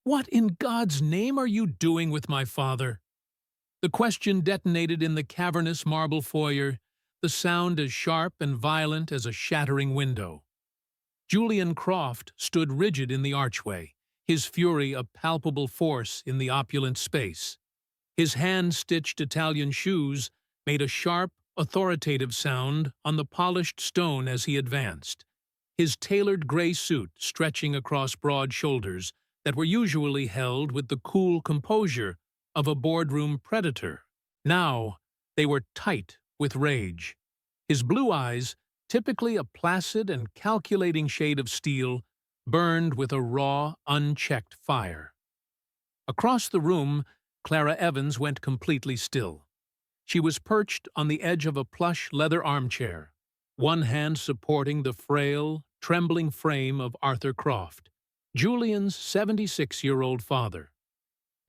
What in God's name are you doing with my father? The question detonated in the cavernous marble foyer, the sound as sharp and violent as a shattering window. Julian Croft stood rigid in the archway, his fury a palpable force in the opulent space. His hand-stitched Italian shoes made a sharp, authoritative sound on the polished stone as he advanced, his tailored gray suit stretching across broad shoulders that were usually held with the cool composure of a boardroom predator. Now they were tight with rage. His blue eyes, typically a placid and calculating shade of steel, burned with a raw, unchecked fire. Across the room, Clara Evans went completely still. She was perched on the edge of a plush leather armchair, one hand supporting the frail, trembling frame of Arthur Croft, Julian's 76-year-old father.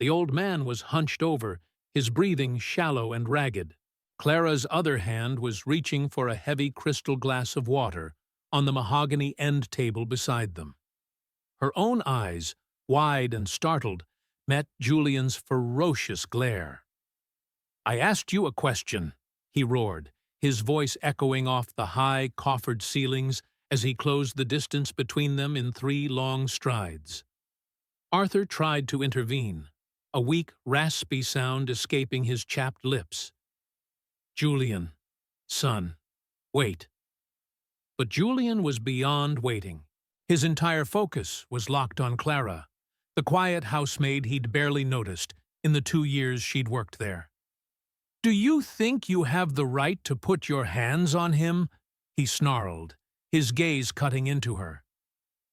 The old man was hunched over, his breathing shallow and ragged. Clara's other hand was reaching for a heavy crystal glass of water on the mahogany end table beside them. Her own eyes, wide and startled, met Julian's ferocious glare. "I asked you a question," he roared, his voice echoing off the high, coffered ceilings as he closed the distance between them in 3 long strides. Arthur tried to intervene, a weak, raspy sound escaping his chapped lips. "Julian, son, wait." But Julian was beyond waiting. His entire focus was locked on Clara, the quiet housemaid he'd barely noticed in the 2 years she'd worked there. "Do you think you have the right to put your hands on him?" he snarled, his gaze cutting into her.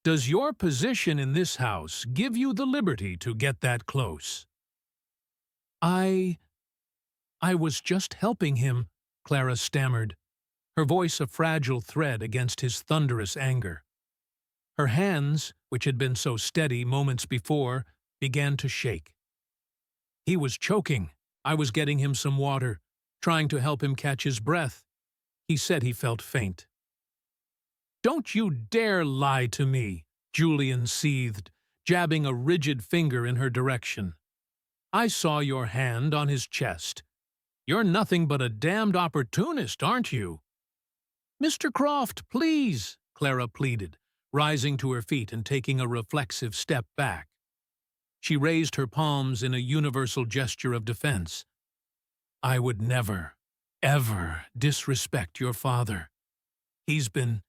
"Does your position in this house give you the liberty to get that close?" I was just helping him," Clara stammered, her voice a fragile thread against his thunderous anger. Her hands, which had been so steady moments before, began to shake. "He was choking. I was getting him some water, trying to help him catch his breath. He said he felt faint." "Don't you dare lie to me," Julian seethed, jabbing a rigid finger in her direction. "I saw your hand on his chest. You're nothing but a damned opportunist, aren't you?" "Mr. Croft, please," Clara pleaded, rising to her feet and taking a reflexive step back. She raised her palms in a universal gesture of defense. "I would never, ever disrespect your father. He's been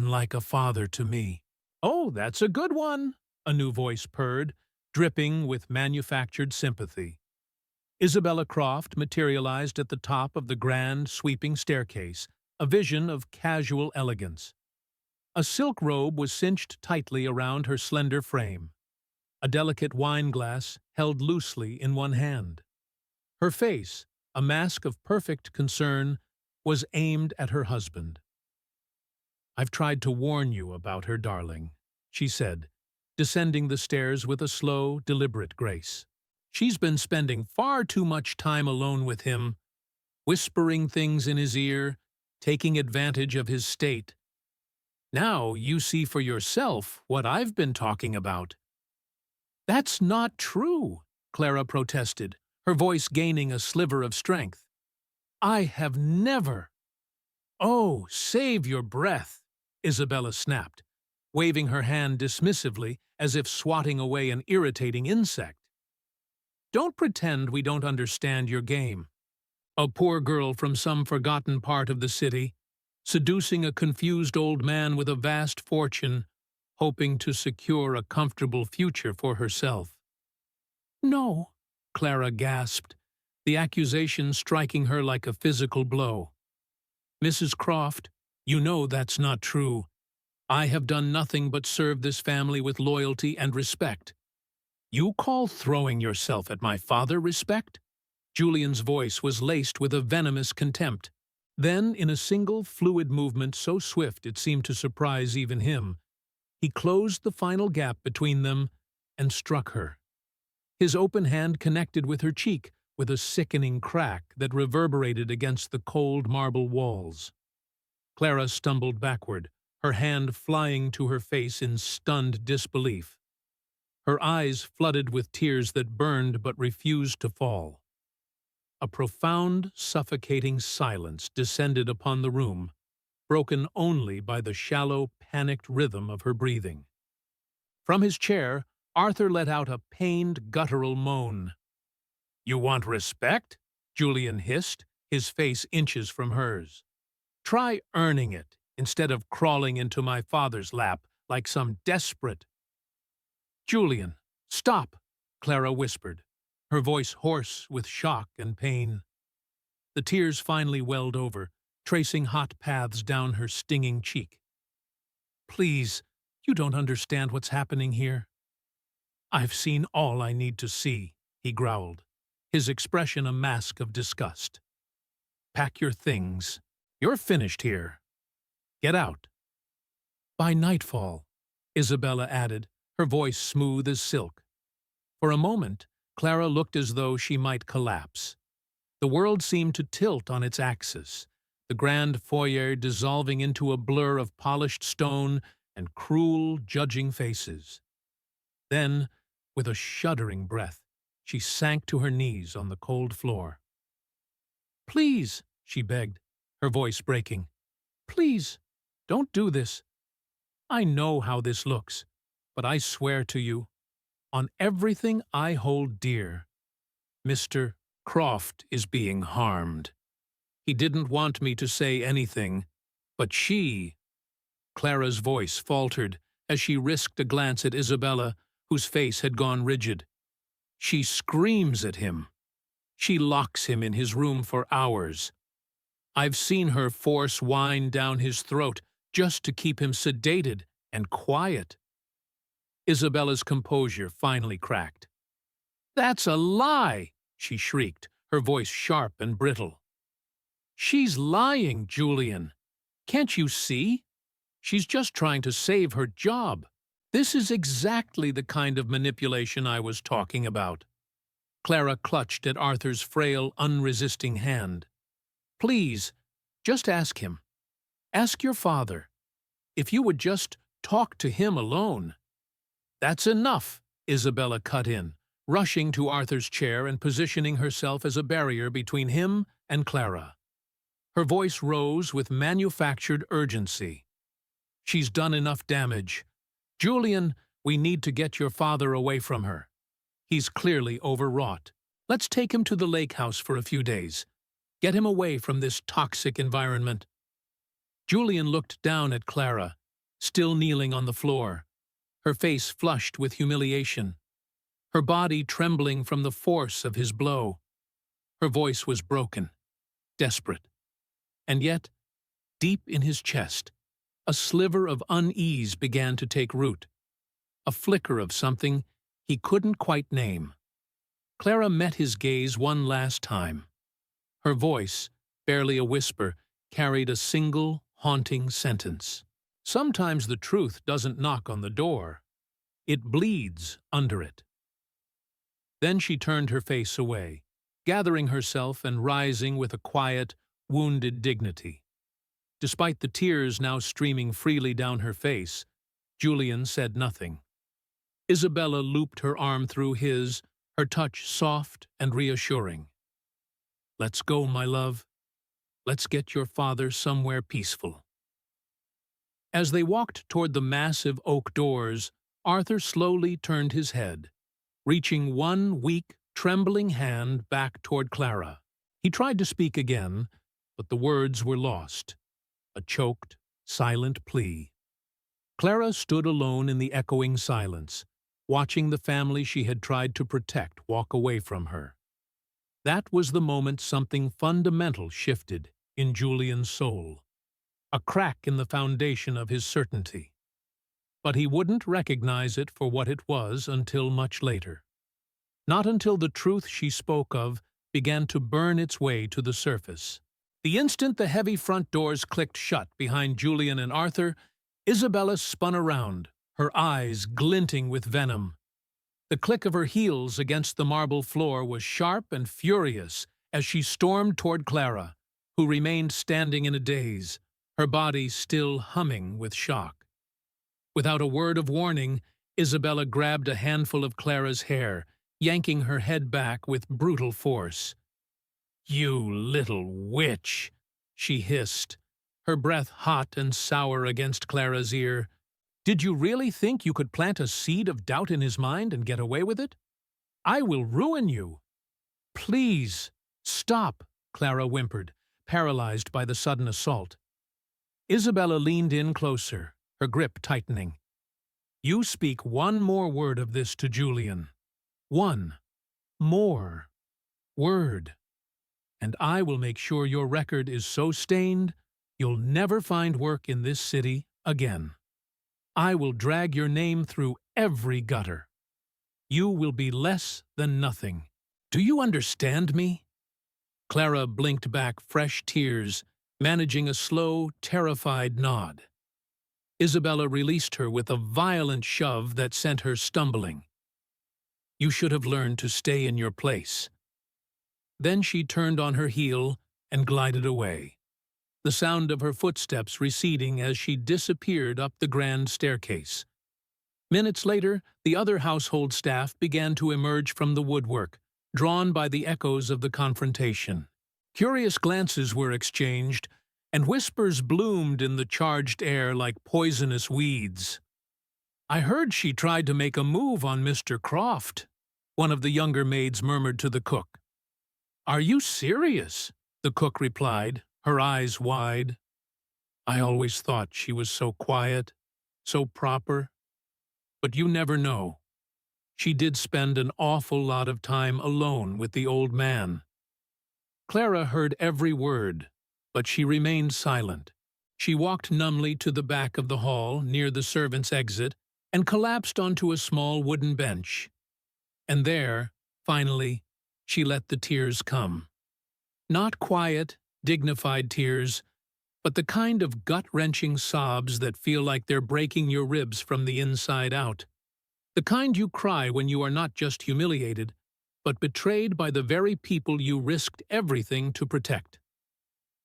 like a father to me." "Oh, that's a good one," a new voice purred, dripping with manufactured sympathy. Isabella Croft materialized at the top of the grand, sweeping staircase, a vision of casual elegance. A silk robe was cinched tightly around her slender frame, a delicate wine glass held loosely in one hand. Her face, a mask of perfect concern, was aimed at her husband. "I've tried to warn you about her, darling," she said, descending the stairs with a slow, deliberate grace. "She's been spending far too much time alone with him, whispering things in his ear, taking advantage of his state. Now you see for yourself what I've been talking about." "That's not true," Clara protested, her voice gaining a sliver of strength. "I have never—" "Oh, save your breath," Isabella snapped, waving her hand dismissively as if swatting away an irritating insect. "Don't pretend we don't understand your game. A poor girl from some forgotten part of the city, seducing a confused old man with a vast fortune, hoping to secure a comfortable future for herself." "No," Clara gasped, the accusation striking her like a physical blow. "Mrs. Croft, you know that's not true. I have done nothing but serve this family with loyalty and respect. You call throwing yourself at my father respect?" Julian's voice was laced with a venomous contempt. Then, in a single, fluid movement so swift it seemed to surprise even him, he closed the final gap between them and struck her. His open hand connected with her cheek with a sickening crack that reverberated against the cold marble walls. Clara stumbled backward, her hand flying to her face in stunned disbelief. her eyes flooded with tears that burned but refused to fall. A profound, suffocating silence descended upon the room, broken only by the shallow, panicked rhythm of her breathing. From his chair, Arthur let out a pained, guttural moan. "You want respect?" Julian hissed, his face inches from hers. "Try earning it instead of crawling into my father's lap like some desperate—" "Julian, stop!" Clara whispered, her voice hoarse with shock and pain. The tears finally welled over, tracing hot paths down her stinging cheek. "Please, you don't understand what's happening here." "I've seen all I need to see," he growled, his expression a mask of disgust. "Pack your things. You're finished here. Get out." "By nightfall," Isabella added, her voice smooth as silk. For a moment, Clara looked as though she might collapse. The world seemed to tilt on its axis, the grand foyer dissolving into a blur of polished stone and cruel, judging faces. Then, with a shuddering breath, she sank to her knees on the cold floor. "Please," she begged, her voice breaking. "Please, don't do this. I know how this looks, but I swear to you, on everything I hold dear, Mr. Croft is being harmed. He didn't want me to say anything, but she—" Clara's voice faltered as she risked a glance at Isabella, whose face had gone rigid. "She screams at him. She locks him in his room for hours. I've seen her force wine down his throat just to keep him sedated and quiet." Isabella's composure finally cracked. "That's a lie!" she shrieked, her voice sharp and brittle. "She's lying, Julian. Can't you see? She's just trying to save her job. This is exactly the kind of manipulation I was talking about." Clara clutched at Arthur's frail, unresisting hand. "Please, just ask him. Ask your father. If you would just talk to him alone." "That's enough," Isabella cut in, rushing to Arthur's chair and positioning herself as a barrier between him and Clara. Her voice rose with manufactured urgency. "She's done enough damage. Julian, we need to get your father away from her. He's clearly overwrought. Let's take him to the lake house for a few days. Get him away from this toxic environment." Julian looked down at Clara, still kneeling on the floor, her face flushed with humiliation, her body trembling from the force of his blow. Her voice was broken, desperate. And yet, deep in his chest, a sliver of unease began to take root, a flicker of something he couldn't quite name. Clara met his gaze one last time. Her voice, barely a whisper, carried a single, haunting sentence. "Sometimes the truth doesn't knock on the door. It bleeds under it." Then she turned her face away, gathering herself and rising with a quiet, wounded dignity. Despite the tears now streaming freely down her face, Julian said nothing. Isabella looped her arm through his, her touch soft and reassuring. "Let's go, my love. Let's get your father somewhere peaceful." As they walked toward the massive oak doors, Arthur slowly turned his head, reaching one weak, trembling hand back toward Clara. He tried to speak again, but the words were lost, a choked, silent plea. Clara stood alone in the echoing silence, watching the family she had tried to protect walk away from her. That was the moment something fundamental shifted in Julian's soul, a crack in the foundation of his certainty. But he wouldn't recognize it for what it was until much later. Not until the truth she spoke of began to burn its way to the surface. The instant the heavy front doors clicked shut behind Julian and Arthur, Isabella spun around, her eyes glinting with venom. The click of her heels against the marble floor was sharp and furious as she stormed toward Clara, who remained standing in a daze, her body still humming with shock. Without a word of warning, Isabella grabbed a handful of Clara's hair, yanking her head back with brutal force. "You little witch," she hissed, her breath hot and sour against Clara's ear. "Did you really think you could plant a seed of doubt in his mind and get away with it? I will ruin you." "Please, stop," Clara whimpered, paralyzed by the sudden assault. Isabella leaned in closer, her grip tightening. "You speak one more word of this to Julian. One more word. And I will make sure your record is so stained you'll never find work in this city again. I will drag your name through every gutter. You will be less than nothing. Do you understand me?" Clara blinked back fresh tears, managing a slow, terrified nod. Isabella released her with a violent shove that sent her stumbling. "You should have learned to stay in your place." Then she turned on her heel and glided away, the sound of her footsteps receding as she disappeared up the grand staircase. Minutes later, the other household staff began to emerge from the woodwork, drawn by the echoes of the confrontation. Curious glances were exchanged, and whispers bloomed in the charged air like poisonous weeds. "I heard she tried to make a move on Mr. Croft," one of the younger maids murmured to the cook. "Are you serious?" the cook replied, her eyes wide. "I always thought she was so quiet, so proper. But you never know. She did spend an awful lot of time alone with the old man." Clara heard every word, but she remained silent. She walked numbly to the back of the hall, near the servants' exit, and collapsed onto a small wooden bench. And there, finally, she let the tears come. Not quiet, dignified tears, but the kind of gut-wrenching sobs that feel like they're breaking your ribs from the inside out. The kind you cry when you are not just humiliated, but betrayed by the very people you risked everything to protect.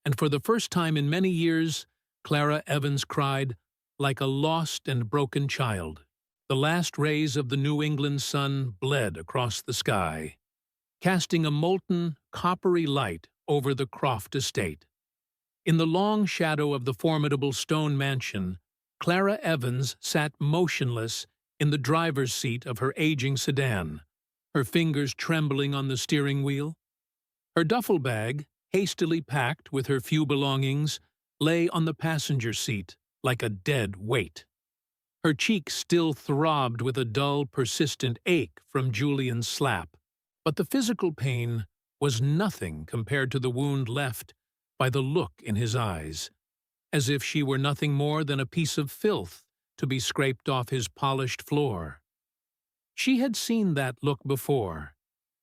And for the first time in many years, Clara Evans cried like a lost and broken child. The last rays of the New England sun bled across the sky, casting a molten, coppery light over the Croft estate. In the long shadow of the formidable stone mansion, Clara Evans sat motionless in the driver's seat of her aging sedan, her fingers trembling on the steering wheel. Her duffel bag, hastily packed with her few belongings, lay on the passenger seat like a dead weight. Her cheek still throbbed with a dull, persistent ache from Julian's slap, but the physical pain was nothing compared to the wound left by the look in his eyes, as if she were nothing more than a piece of filth to be scraped off his polished floor. She had seen that look before,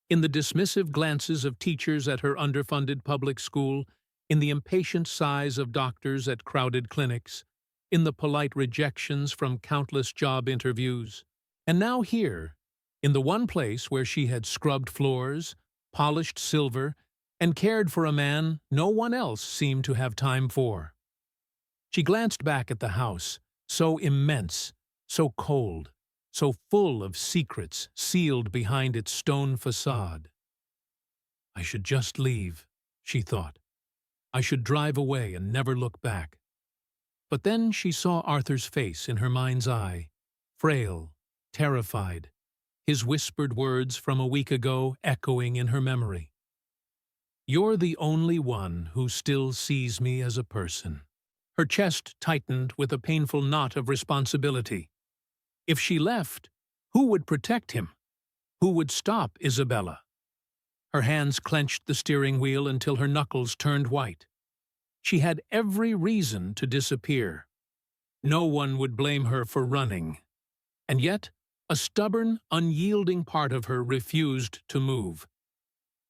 in the dismissive glances of teachers at her underfunded public school, in the impatient sighs of doctors at crowded clinics, in the polite rejections from countless job interviews. And now here, in the one place where she had scrubbed floors, polished silver, and cared for a man no one else seemed to have time for. She glanced back at the house, so immense, so cold, so full of secrets sealed behind its stone facade. "I should just leave," she thought. "I should drive away and never look back." But then she saw Arthur's face in her mind's eye, frail, terrified, his whispered words from a week ago echoing in her memory. "You're the only one who still sees me as a person." Her chest tightened with a painful knot of responsibility. If she left, who would protect him? Who would stop Isabella? Her hands clenched the steering wheel until her knuckles turned white. She had every reason to disappear. No one would blame her for running. And yet, a stubborn, unyielding part of her refused to move.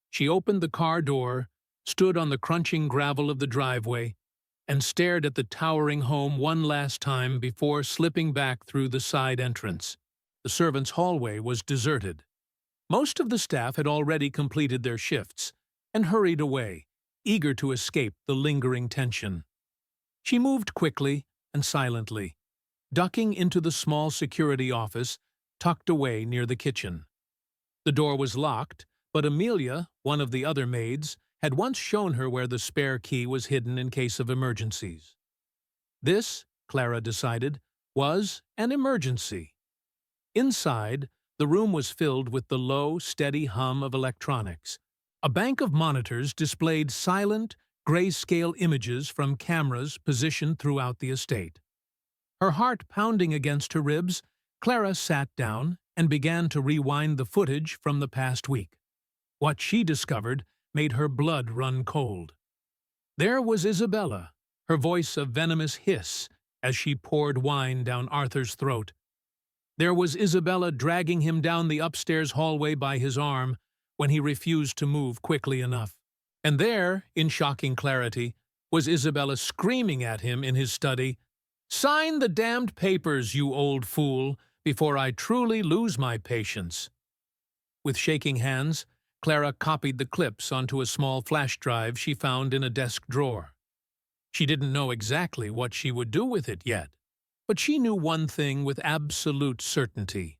She opened the car door, stood on the crunching gravel of the driveway, and stared at the towering home one last time before slipping back through the side entrance. The servants' hallway was deserted. Most of the staff had already completed their shifts and hurried away, eager to escape the lingering tension. She moved quickly and silently, ducking into the small security office tucked away near the kitchen. The door was locked, but Amelia, one of the other maids, had once shown her where the spare key was hidden in case of emergencies. This, Clara decided, was an emergency. Inside, the room was filled with the low, steady hum of electronics. A bank of monitors displayed silent, grayscale images from cameras positioned throughout the estate. Her heart pounding against her ribs, Clara sat down and began to rewind the footage from the past week. What she discovered made her blood run cold. There was Isabella, her voice a venomous hiss as she poured wine down Arthur's throat. There was Isabella dragging him down the upstairs hallway by his arm when he refused to move quickly enough. And there, in shocking clarity, was Isabella screaming at him in his study, "Sign the damned papers, you old fool, before I truly lose my patience." With shaking hands, Clara copied the clips onto a small flash drive she found in a desk drawer. She didn't know exactly what she would do with it yet, but she knew one thing with absolute certainty.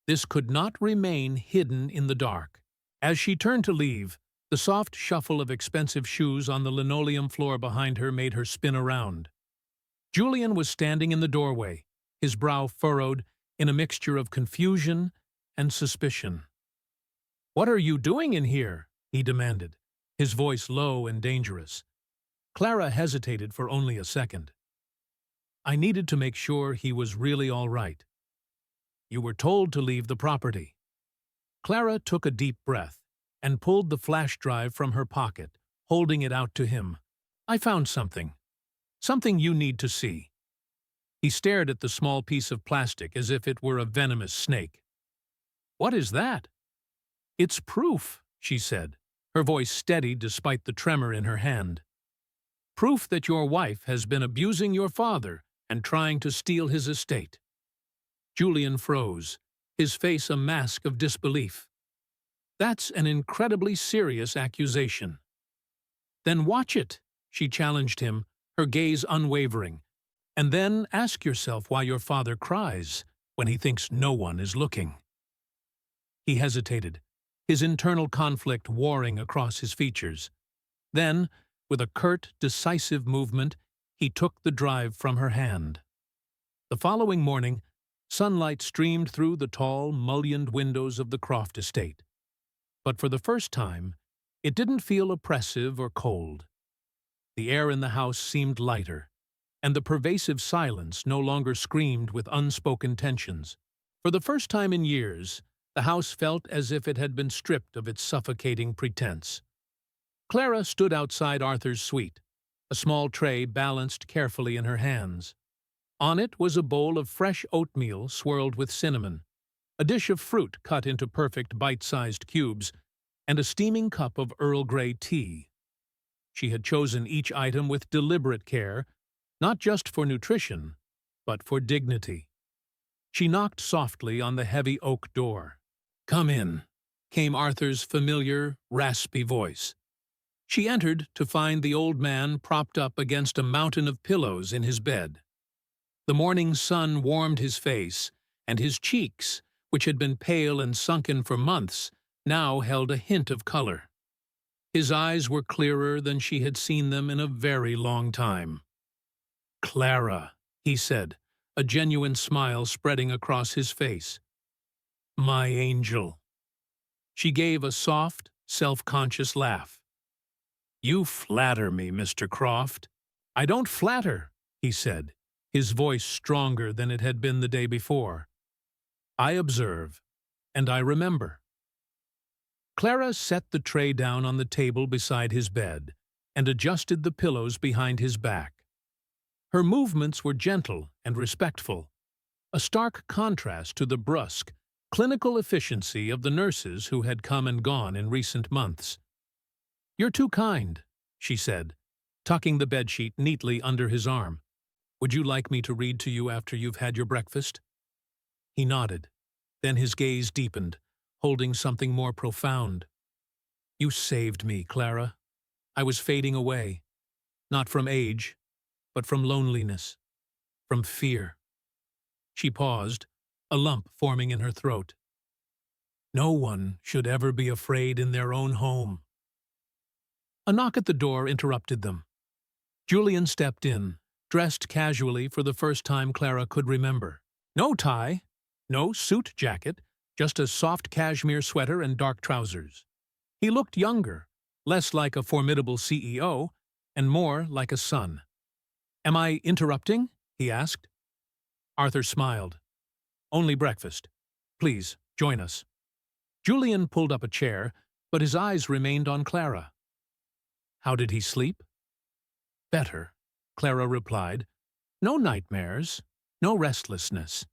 This could not remain hidden in the dark. As she turned to leave, the soft shuffle of expensive shoes on the linoleum floor behind her made her spin around. Julian was standing in the doorway, his brow furrowed in a mixture of confusion and suspicion. "What are you doing in here?" he demanded, his voice low and dangerous. Clara hesitated for only a second. "I needed to make sure he was really all right." "You were told to leave the property." Clara took a deep breath and pulled the flash drive from her pocket, holding it out to him. "I found something. Something you need to see." He stared at the small piece of plastic as if it were a venomous snake. "What is that?" "It's proof," she said, her voice steady despite the tremor in her hand. "Proof that your wife has been abusing your father and trying to steal his estate." Julian froze, his face a mask of disbelief. "That's an incredibly serious accusation." "Then watch it," she challenged him, her gaze unwavering. "And then ask yourself why your father cries when he thinks no one is looking." He hesitated, his internal conflict warring across his features. Then, with a curt, decisive movement, he took the drive from her hand. The following morning, sunlight streamed through the tall, mullioned windows of the Croft estate. But for the first time, it didn't feel oppressive or cold. The air in the house seemed lighter, and the pervasive silence no longer screamed with unspoken tensions. For the first time in years, the house felt as if it had been stripped of its suffocating pretense. Clara stood outside Arthur's suite, a small tray balanced carefully in her hands. On it was a bowl of fresh oatmeal swirled with cinnamon, a dish of fruit cut into perfect bite-sized cubes, and a steaming cup of Earl Grey tea. She had chosen each item with deliberate care, not just for nutrition, but for dignity. She knocked softly on the heavy oak door. "Come in," came Arthur's familiar, raspy voice. She entered to find the old man propped up against a mountain of pillows in his bed. The morning sun warmed his face, and his cheeks, which had been pale and sunken for months, now held a hint of color. His eyes were clearer than she had seen them in a very long time. "Clara," he said, a genuine smile spreading across his face. "My angel." She gave a soft, self-conscious laugh. "You flatter me, Mr. Croft." "I don't flatter," he said, his voice stronger than it had been the day before. "I observe, and I remember." Clara set the tray down on the table beside his bed and adjusted the pillows behind his back. Her movements were gentle and respectful, a stark contrast to the brusque, clinical efficiency of the nurses who had come and gone in recent months. "You're too kind," she said, tucking the bedsheet neatly under his arm. "Would you like me to read to you after you've had your breakfast?" He nodded. Then his gaze deepened, holding something more profound. "You saved me, Clara. I was fading away, not from age, but from loneliness, from fear." She paused, a lump forming in her throat. No one should ever be afraid in their own home. A knock at the door interrupted them. Julian stepped in, dressed casually for the first time Clara could remember. No tie, no suit jacket, just a soft cashmere sweater and dark trousers. He looked younger, less like a formidable CEO, and more like a son. "Am I interrupting?" he asked. Arthur smiled. "Only breakfast. Please, join us." Julian pulled up a chair, but his eyes remained on Clara. "How did he sleep?" "Better," Clara replied. "No nightmares, no restlessness.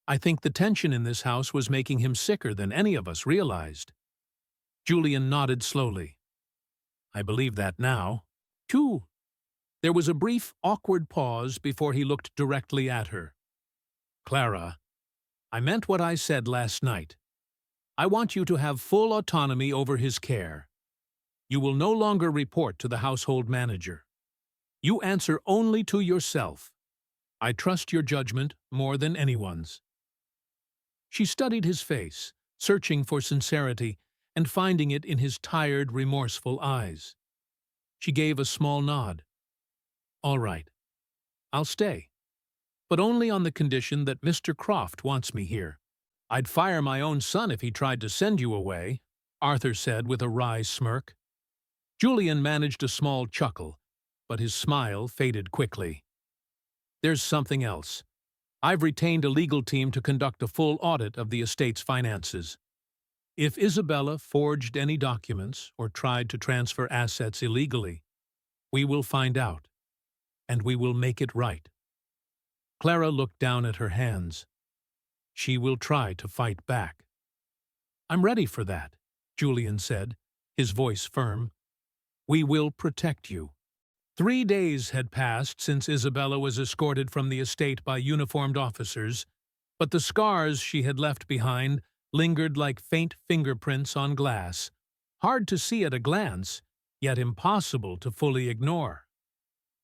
I think the tension in this house was making him sicker than any of us realized." Julian nodded slowly. "I believe that now." "Too." There was a brief, awkward pause before he looked directly at her. "Clara, I meant what I said last night. I want you to have full autonomy over his care. You will no longer report to the household manager. You answer only to yourself. I trust your judgment more than anyone's." She studied his face, searching for sincerity and finding it in his tired, remorseful eyes. She gave a small nod. "All right. I'll stay. But only on the condition that Mr. Croft wants me here." "I'd fire my own son if he tried to send you away," Arthur said with a wry smirk. Julian managed a small chuckle, but his smile faded quickly. "There's something else. I've retained a legal team to conduct a full audit of the estate's finances. If Isabella forged any documents or tried to transfer assets illegally, we will find out, and we will make it right." Clara looked down at her hands. "She will try to fight back." "I'm ready for that," Julian said, his voice firm. "We will protect you." 3 days had passed since Isabella was escorted from the estate by uniformed officers, but the scars she had left behind lingered like faint fingerprints on glass, hard to see at a glance, yet impossible to fully ignore.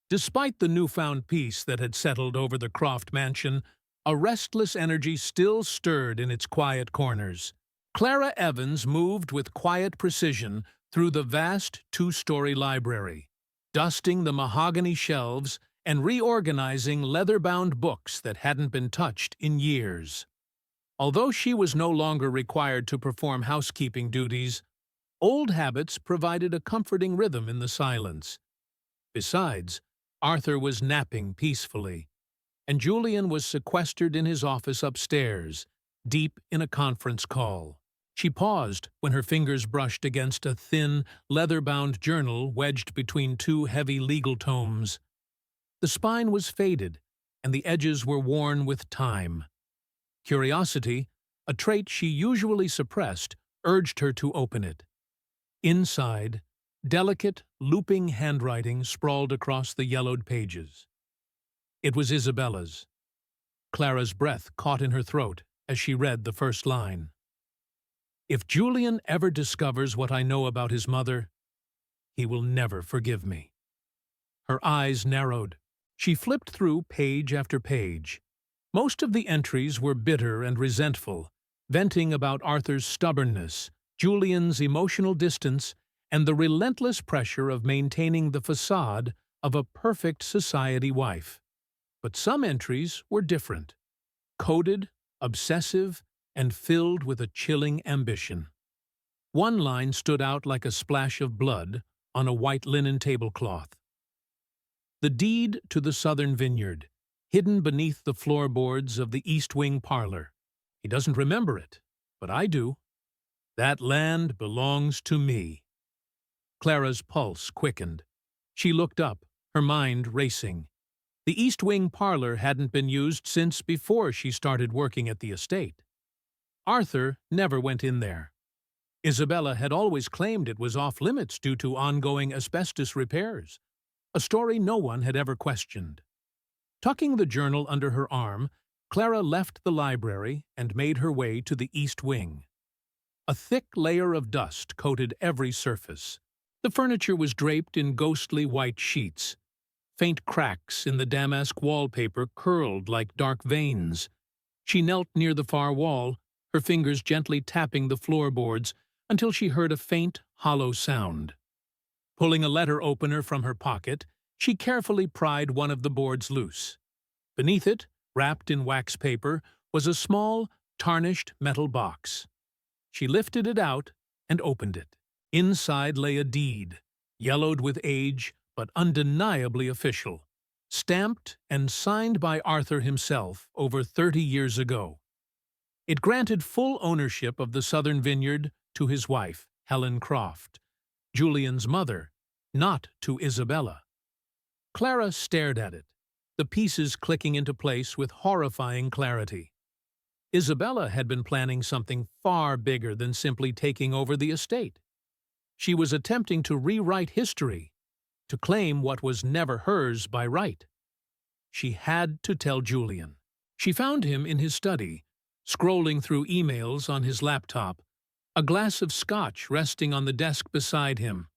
Despite the newfound peace that had settled over the Croft mansion, a restless energy still stirred in its quiet corners. Clara Evans moved with quiet precision through the vast 2-story library, dusting the mahogany shelves and reorganizing leather-bound books that hadn't been touched in years. Although she was no longer required to perform housekeeping duties, old habits provided a comforting rhythm in the silence. Besides, Arthur was napping peacefully, and Julian was sequestered in his office upstairs, deep in a conference call. She paused when her fingers brushed against a thin, leather-bound journal wedged between 2 heavy legal tomes. The spine was faded, and the edges were worn with time. Curiosity, a trait she usually suppressed, urged her to open it. Inside, delicate, looping handwriting sprawled across the yellowed pages. It was Isabella's. Clara's breath caught in her throat as she read the first line. "If Julian ever discovers what I know about his mother, he will never forgive me." Her eyes narrowed. She flipped through page after page. Most of the entries were bitter and resentful, venting about Arthur's stubbornness, Julian's emotional distance, and the relentless pressure of maintaining the facade of a perfect society wife. But some entries were different, coded, obsessive, and filled with a chilling ambition. One line stood out like a splash of blood on a white linen tablecloth. "The deed to the southern vineyard, hidden beneath the floorboards of the East Wing parlor. He doesn't remember it, but I do. That land belongs to me." Clara's pulse quickened. She looked up, her mind racing. The East Wing parlor hadn't been used since before she started working at the estate. Arthur never went in there. Isabella had always claimed it was off-limits due to ongoing asbestos repairs, a story no one had ever questioned. Tucking the journal under her arm, Clara left the library and made her way to the East Wing. A thick layer of dust coated every surface. The furniture was draped in ghostly white sheets. Faint cracks in the damask wallpaper curled like dark veins. She knelt near the far wall, her fingers gently tapping the floorboards until she heard a faint, hollow sound. Pulling a letter opener from her pocket, she carefully pried one of the boards loose. Beneath it, wrapped in wax paper, was a small, tarnished metal box. She lifted it out and opened it. Inside lay a deed, yellowed with age but undeniably official, stamped and signed by Arthur himself over 30 years ago. It granted full ownership of the southern vineyard to his wife, Helen Croft, Julian's mother, not to Isabella. Clara stared at it, the pieces clicking into place with horrifying clarity. Isabella had been planning something far bigger than simply taking over the estate. She was attempting to rewrite history, to claim what was never hers by right. She had to tell Julian. She found him in his study, scrolling through emails on his laptop, a glass of scotch resting on the desk beside him.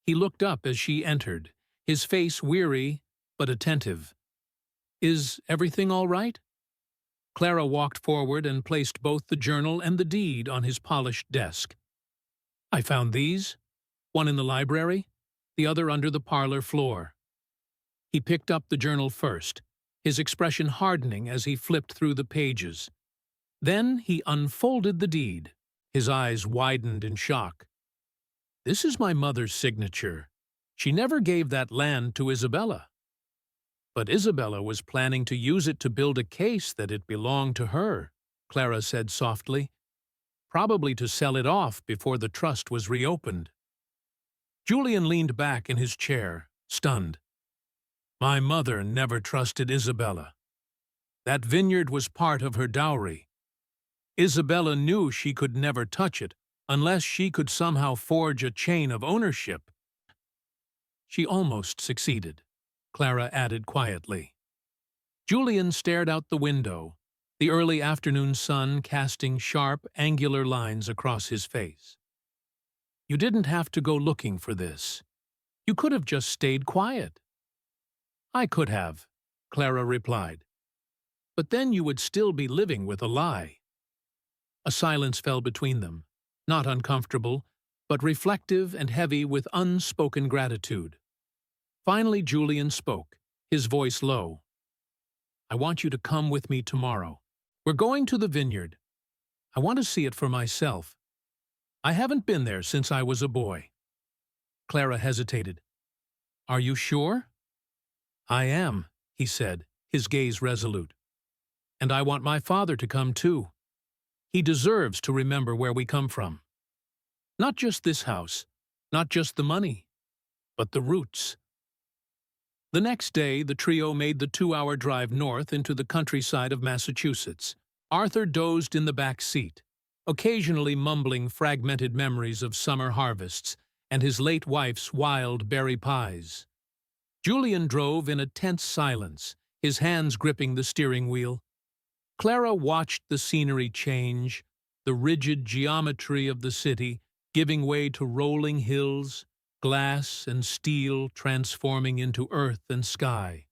He looked up as she entered, his face weary but attentive. "Is everything all right?" Clara walked forward and placed both the journal and the deed on his polished desk. "I found these, one in the library, the other under the parlor floor." He picked up the journal first, his expression hardening as he flipped through the pages. Then he unfolded the deed, his eyes widened in shock. "This is my mother's signature. She never gave that land to Isabella." "But Isabella was planning to use it to build a case that it belonged to her," Clara said softly. "Probably to sell it off before the trust was reopened." Julian leaned back in his chair, stunned. "My mother never trusted Isabella. That vineyard was part of her dowry. Isabella knew she could never touch it unless she could somehow forge a chain of ownership." "She almost succeeded," Clara added quietly. Julian stared out the window, the early afternoon sun casting sharp, angular lines across his face. "You didn't have to go looking for this. You could have just stayed quiet." "I could have," Clara replied. "But then you would still be living with a lie." A silence fell between them, not uncomfortable, but reflective and heavy with unspoken gratitude. Finally Julian spoke, his voice low. "I want you to come with me tomorrow. We're going to the vineyard. I want to see it for myself. I haven't been there since I was a boy." Clara hesitated. "Are you sure?" "I am," he said, his gaze resolute. "And I want my father to come too. He deserves to remember where we come from. Not just this house, not just the money, but the roots." The next day, the trio made the 2-hour drive north into the countryside of Massachusetts. Arthur dozed in the back seat, occasionally mumbling fragmented memories of summer harvests and his late wife's wild berry pies. Julian drove in a tense silence, his hands gripping the steering wheel. Clara watched the scenery change, the rigid geometry of the city giving way to rolling hills, glass and steel transforming into earth and sky.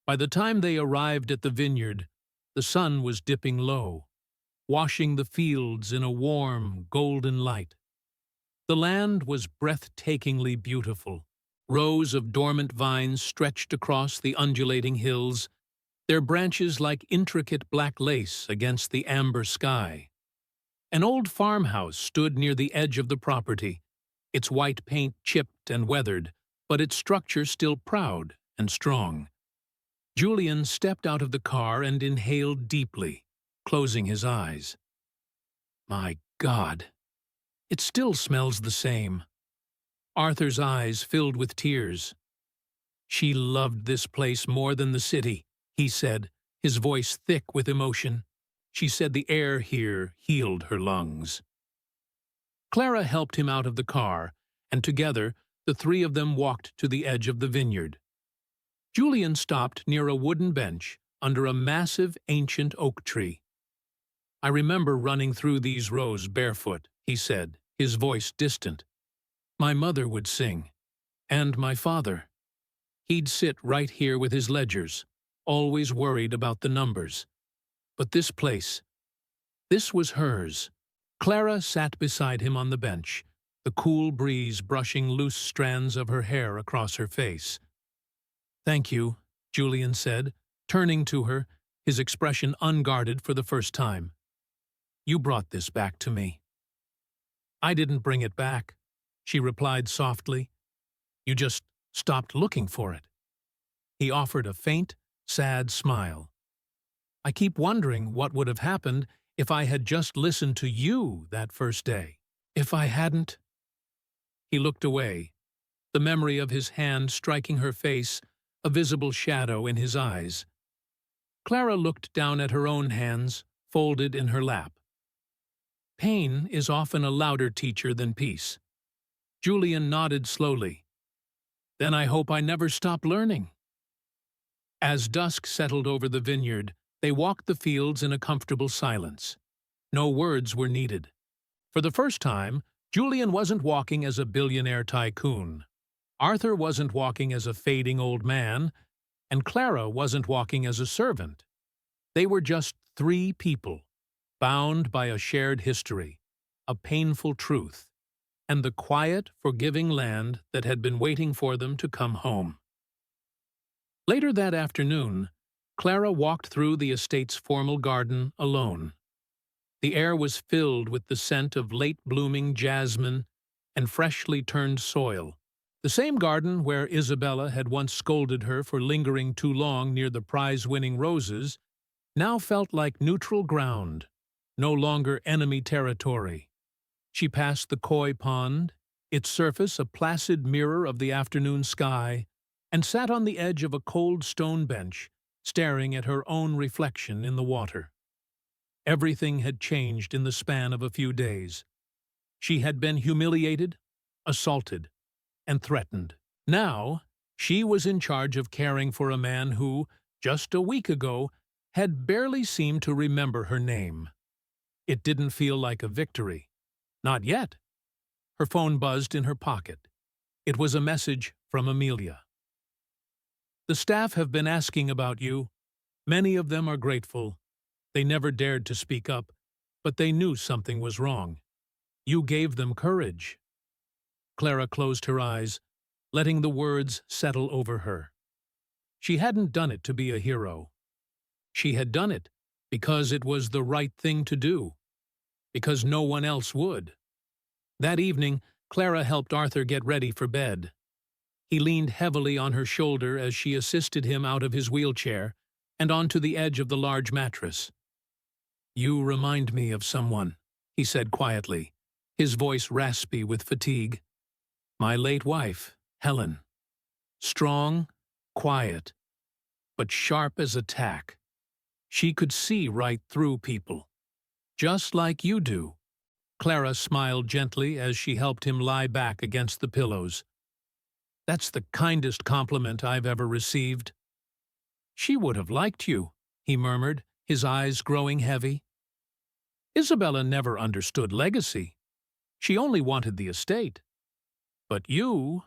By the time they arrived at the vineyard, the sun was dipping low, washing the fields in a warm, golden light. The land was breathtakingly beautiful. Rows of dormant vines stretched across the undulating hills, their branches like intricate black lace against the amber sky. An old farmhouse stood near the edge of the property, its white paint chipped and weathered, but its structure still proud and strong. Julian stepped out of the car and inhaled deeply, closing his eyes. "My God, it still smells the same." Arthur's eyes filled with tears. "She loved this place more than the city," he said, his voice thick with emotion. "She said the air here healed her lungs." Clara helped him out of the car, and together the three of them walked to the edge of the vineyard. Julian stopped near a wooden bench under a massive ancient oak tree. "I remember running through these rows barefoot," he said, his voice distant. "My mother would sing, and my father. He'd sit right here with his ledgers, always worried about the numbers. But this place, this was hers. Clara sat beside him on the bench, the cool breeze brushing loose strands of her hair across her face. "Thank you," Julian said, turning to her, his expression unguarded for the first time. "You brought this back to me." "I didn't bring it back," she replied softly. "You just stopped looking for it." He offered a faint, sad smile. "I keep wondering what would have happened if I had just listened to you that first day. If I hadn't—" He looked away, the memory of his hand striking her face, a visible shadow in his eyes. Clara looked down at her own hands, folded in her lap. Pain is often a louder teacher than peace. Julian nodded slowly. "Then I hope I never stop learning." As dusk settled over the vineyard, they walked the fields in a comfortable silence. No words were needed. For the first time, Julian wasn't walking as a billionaire tycoon. Arthur wasn't walking as a fading old man, and Clara wasn't walking as a servant. They were just three people, bound by a shared history, a painful truth, and the quiet, forgiving land that had been waiting for them to come home. Later that afternoon, Clara walked through the estate's formal garden alone. The air was filled with the scent of late-blooming jasmine and freshly turned soil. The same garden where Isabella had once scolded her for lingering too long near the prize-winning roses now felt like neutral ground, no longer enemy territory. She passed the koi pond, its surface a placid mirror of the afternoon sky, and sat on the edge of a cold stone bench, staring at her own reflection in the water. Everything had changed in the span of a few days. She had been humiliated, assaulted, and threatened. Now, she was in charge of caring for a man who, just a week ago, had barely seemed to remember her name. It didn't feel like a victory. Not yet. Her phone buzzed in her pocket. It was a message from Amelia. "The staff have been asking about you. Many of them are grateful. They never dared to speak up, but they knew something was wrong. You gave them courage." Clara closed her eyes, letting the words settle over her. She hadn't done it to be a hero. She had done it because it was the right thing to do, because no one else would. That evening, Clara helped Arthur get ready for bed. He leaned heavily on her shoulder as she assisted him out of his wheelchair and onto the edge of the large mattress. "You remind me of someone," he said quietly, his voice raspy with fatigue. "My late wife, Helen. Strong, quiet, but sharp as a tack. She could see right through people. Just like you do." Clara smiled gently as she helped him lie back against the pillows. "That's the kindest compliment I've ever received." "She would have liked you," he murmured, his eyes growing heavy. "Isabella never understood legacy. She only wanted the estate. But you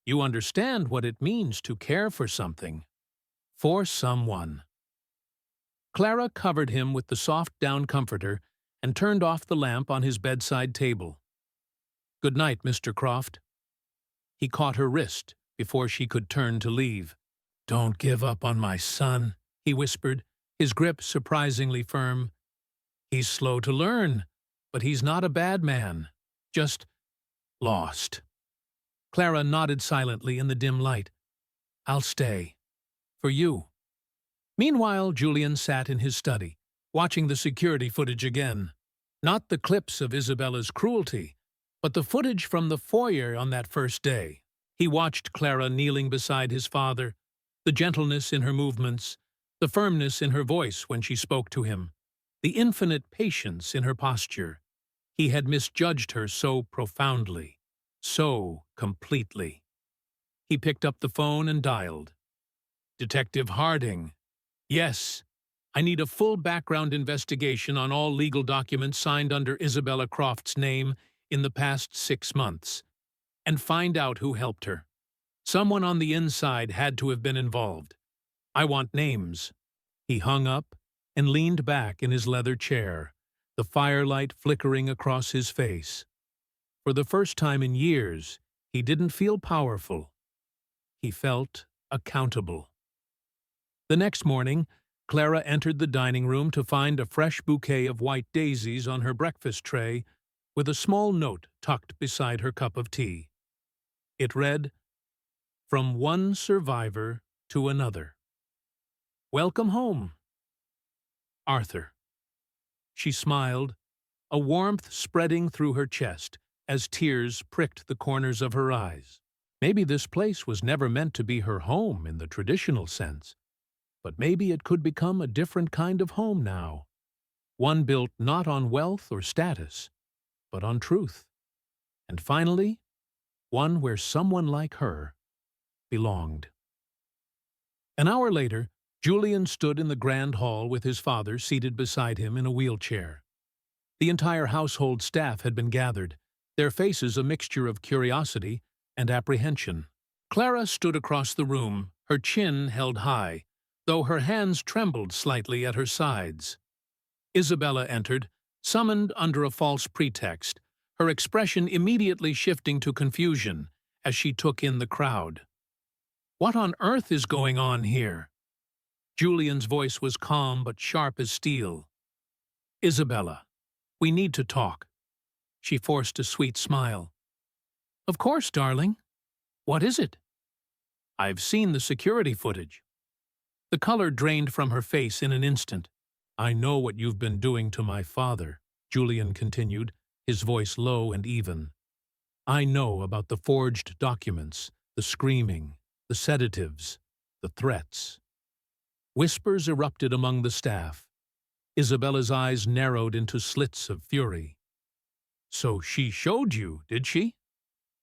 understand what it means to care for something. For someone." Clara covered him with the soft down comforter and turned off the lamp on his bedside table. "Good night, Mr. Croft." He caught her wrist before she could turn to leave. "Don't give up on my son," he whispered, his grip surprisingly firm. "He's slow to learn, but he's not a bad man. Just lost." Clara nodded silently in the dim light. "I'll stay. For you." Meanwhile, Julian sat in his study, watching the security footage again. Not the clips of Isabella's cruelty, but the footage from the foyer on that first day. He watched Clara kneeling beside his father, the gentleness in her movements, the firmness in her voice when she spoke to him, the infinite patience in her posture. He had misjudged her so profoundly, so completely. He picked up the phone and dialed. "Detective Harding. Yes, I need a full background investigation on all legal documents signed under Isabella Croft's name in the past 6 months, and find out who helped her. Someone on the inside had to have been involved. I want names." He hung up and leaned back in his leather chair, the firelight flickering across his face. For the first time in years, he didn't feel powerful. He felt accountable. The next morning, Clara entered the dining room to find a fresh bouquet of white daisies on her breakfast tray with a small note tucked beside her cup of tea. It read, "From one survivor to another. Welcome home, Arthur." She smiled, a warmth spreading through her chest as tears pricked the corners of her eyes. Maybe this place was never meant to be her home in the traditional sense, but maybe it could become a different kind of home now, one built not on wealth or status, but on truth. And finally, one where someone like her belonged. An hour later, Julian stood in the grand hall with his father seated beside him in a wheelchair. The entire household staff had been gathered, their faces a mixture of curiosity and apprehension. Clara stood across the room, her chin held high, though her hands trembled slightly at her sides. Isabella entered, summoned under a false pretext, her expression immediately shifting to confusion as she took in the crowd. "What on earth is going on here?" Julian's voice was calm but sharp as steel. "Isabella, we need to talk." She forced a sweet smile. "Of course, darling. What is it?" "I've seen the security footage." The color drained from her face in an instant. "I know what you've been doing to my father," Julian continued, his voice low and even. "I know about the forged documents, the screaming, the sedatives, the threats." Whispers erupted among the staff. Isabella's eyes narrowed into slits of fury. "So she showed you, did she?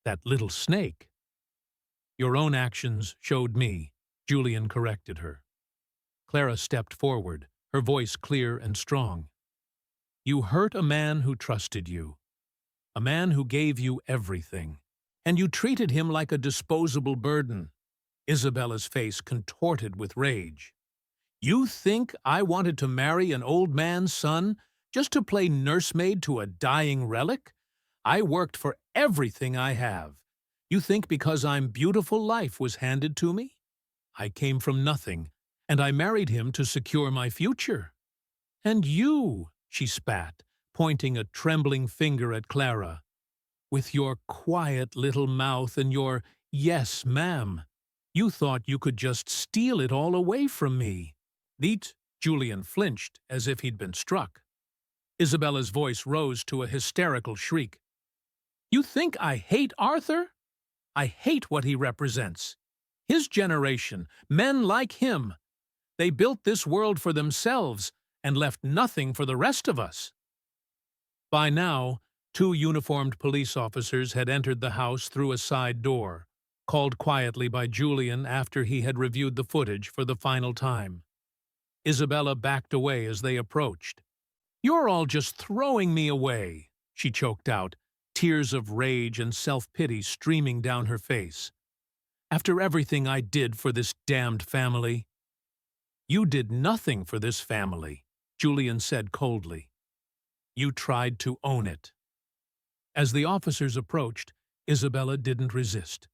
That little snake." "Your own actions showed me," Julian corrected her. Clara stepped forward, her voice clear and strong. "You hurt a man who trusted you, a man who gave you everything, and you treated him like a disposable burden." Isabella's face contorted with rage. "You think I wanted to marry an old man's son just to play nursemaid to a dying relic? I worked for everything I have. You think because I'm beautiful life was handed to me? I came from nothing, and I married him to secure my future. And you," she spat, pointing a trembling finger at Clara, "with your quiet little mouth and your 'yes, ma'am,' you thought you could just steal it all away from me." Neat, Julian flinched as if he'd been struck. Isabella's voice rose to a hysterical shriek. "You think I hate Arthur? I hate what he represents. His generation, men like him. They built this world for themselves and left nothing for the rest of us." By now, 2 uniformed police officers had entered the house through a side door, called quietly by Julian after he had reviewed the footage for the final time. Isabella backed away as they approached. "You're all just throwing me away," she choked out, tears of rage and self-pity streaming down her face. "After everything I did for this damned family." "You did nothing for this family," Julian said coldly. "You tried to own it." As the officers approached, Isabella didn't resist.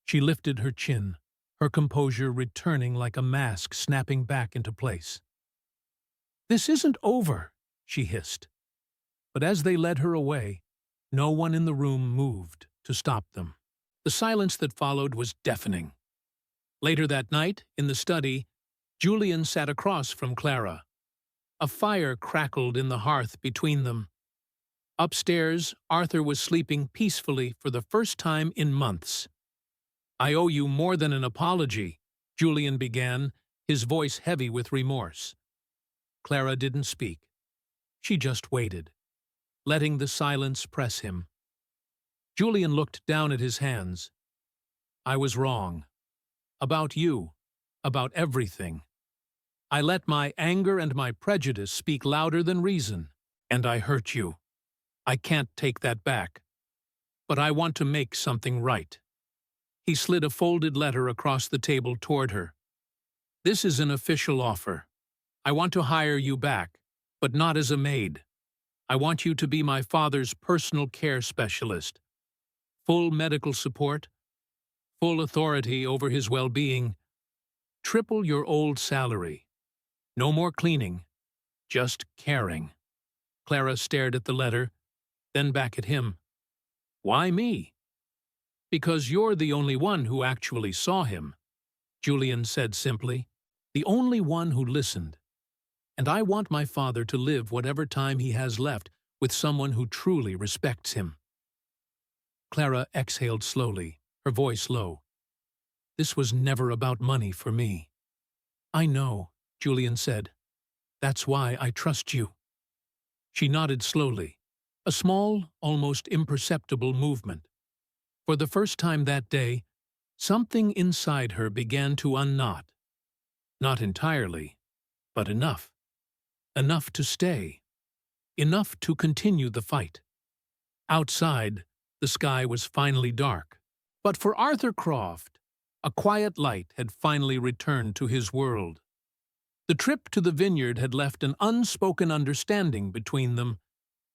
She lifted her chin, her composure returning like a mask snapping back into place. "This isn't over," she hissed. But as they led her away, no one in the room moved to stop them. The silence that followed was deafening. Later that night, in the study, Julian sat across from Clara. A fire crackled in the hearth between them. Upstairs, Arthur was sleeping peacefully for the first time in months. "I owe you more than an apology," Julian began, his voice heavy with remorse. Clara didn't speak. She just waited, letting the silence press him. Julian looked down at his hands. "I was wrong. About you. About everything. I let my anger and my prejudice speak louder than reason, and I hurt you. I can't take that back. But I want to make something right." He slid a folded letter across the table toward her. "This is an official offer. I want to hire you back, but not as a maid. I want you to be my father's personal care specialist. Full medical support, full authority over his well-being, triple your old salary. No more cleaning, just caring. Clara stared at the letter, then back at him. Why me? Because you're the only one who actually saw him, Julian said simply. The only one who listened. And I want my father to live whatever time he has left with someone who truly respects him. Clara exhaled slowly, her voice low. This was never about money for me. I know, Julian said. That's why I trust you. She nodded slowly, a small, almost imperceptible movement. For the first time that day, something inside her began to unknot. Not entirely, but enough. Enough to stay. Enough to continue the fight. Outside, the sky was finally dark. But for Arthur Croft, a quiet light had finally returned to his world. The trip to the vineyard had left an unspoken understanding between them,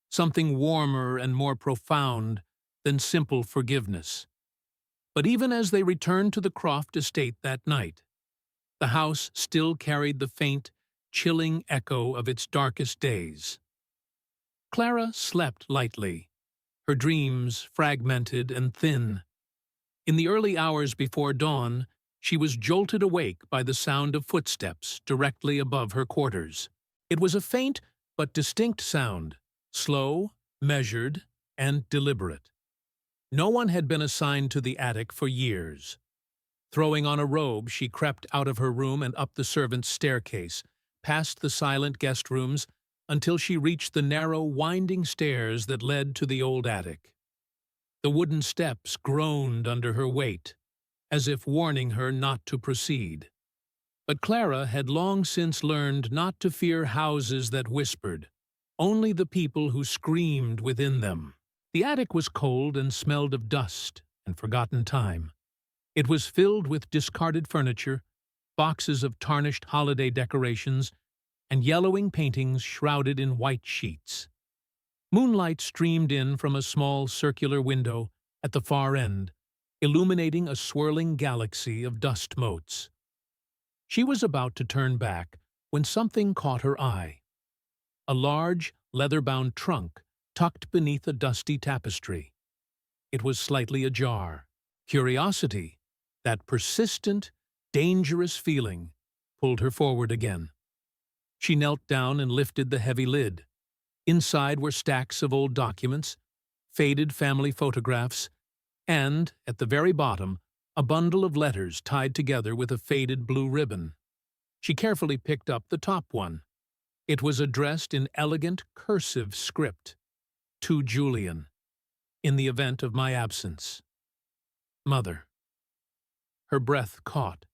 something warmer and more profound than simple forgiveness. But even as they returned to the Croft estate that night, the house still carried the faint, chilling echo of its darkest days. Clara slept lightly, her dreams fragmented and thin. In the early hours before dawn, she was jolted awake by the sound of footsteps directly above her quarters. It was a faint but distinct sound, slow, measured, and deliberate. No one had been assigned to the attic for years. Throwing on a robe, she crept out of her room and up the servants' staircase, past the silent guest rooms, until she reached the narrow, winding stairs that led to the old attic. The wooden steps groaned under her weight, as if warning her not to proceed. But Clara had long since learned not to fear houses that whispered, only the people who screamed within them. The attic was cold and smelled of dust and forgotten time. It was filled with discarded furniture, boxes of tarnished holiday decorations, and yellowing paintings shrouded in white sheets. Moonlight streamed in from a small circular window at the far end, illuminating a swirling galaxy of dust motes. She was about to turn back when something caught her eye. A large, leather-bound trunk tucked beneath a dusty tapestry. It was slightly ajar. Curiosity, that persistent, dangerous feeling, pulled her forward again. She knelt down and lifted the heavy lid. Inside were stacks of old documents, faded family photographs, and, at the very bottom, a bundle of letters tied together with a faded blue ribbon. She carefully picked up the top one. It was addressed in elegant, cursive script. To Julian, in the event of my absence. Mother. Her breath caught.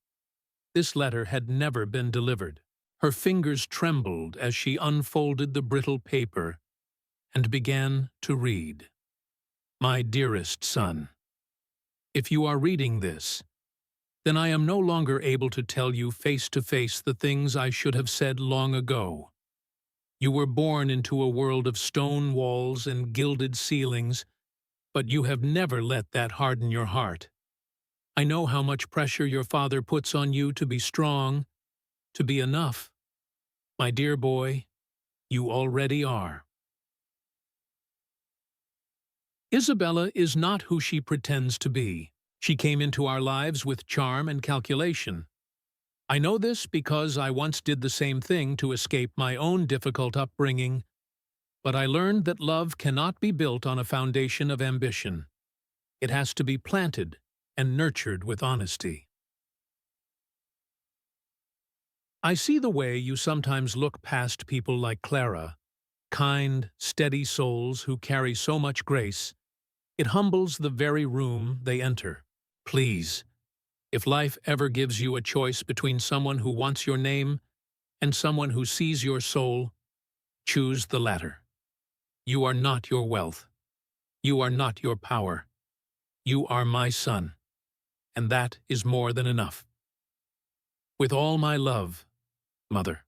This letter had never been delivered. Her fingers trembled as she unfolded the brittle paper and began to read. My dearest son, if you are reading this, then I am no longer able to tell you face to face the things I should have said long ago. You were born into a world of stone walls and gilded ceilings, but you have never let that harden your heart. I know how much pressure your father puts on you to be strong, to be enough. My dear boy, you already are. Isabella is not who she pretends to be. She came into our lives with charm and calculation. I know this because I once did the same thing to escape my own difficult upbringing, but I learned that love cannot be built on a foundation of ambition. It has to be planted and nurtured with honesty. I see the way you sometimes look past people like Clara, kind, steady souls who carry so much grace. It humbles the very room they enter. Please, if life ever gives you a choice between someone who wants your name and someone who sees your soul, choose the latter. You are not your wealth. You are not your power. You are my son, and that is more than enough. With all my love, Mother.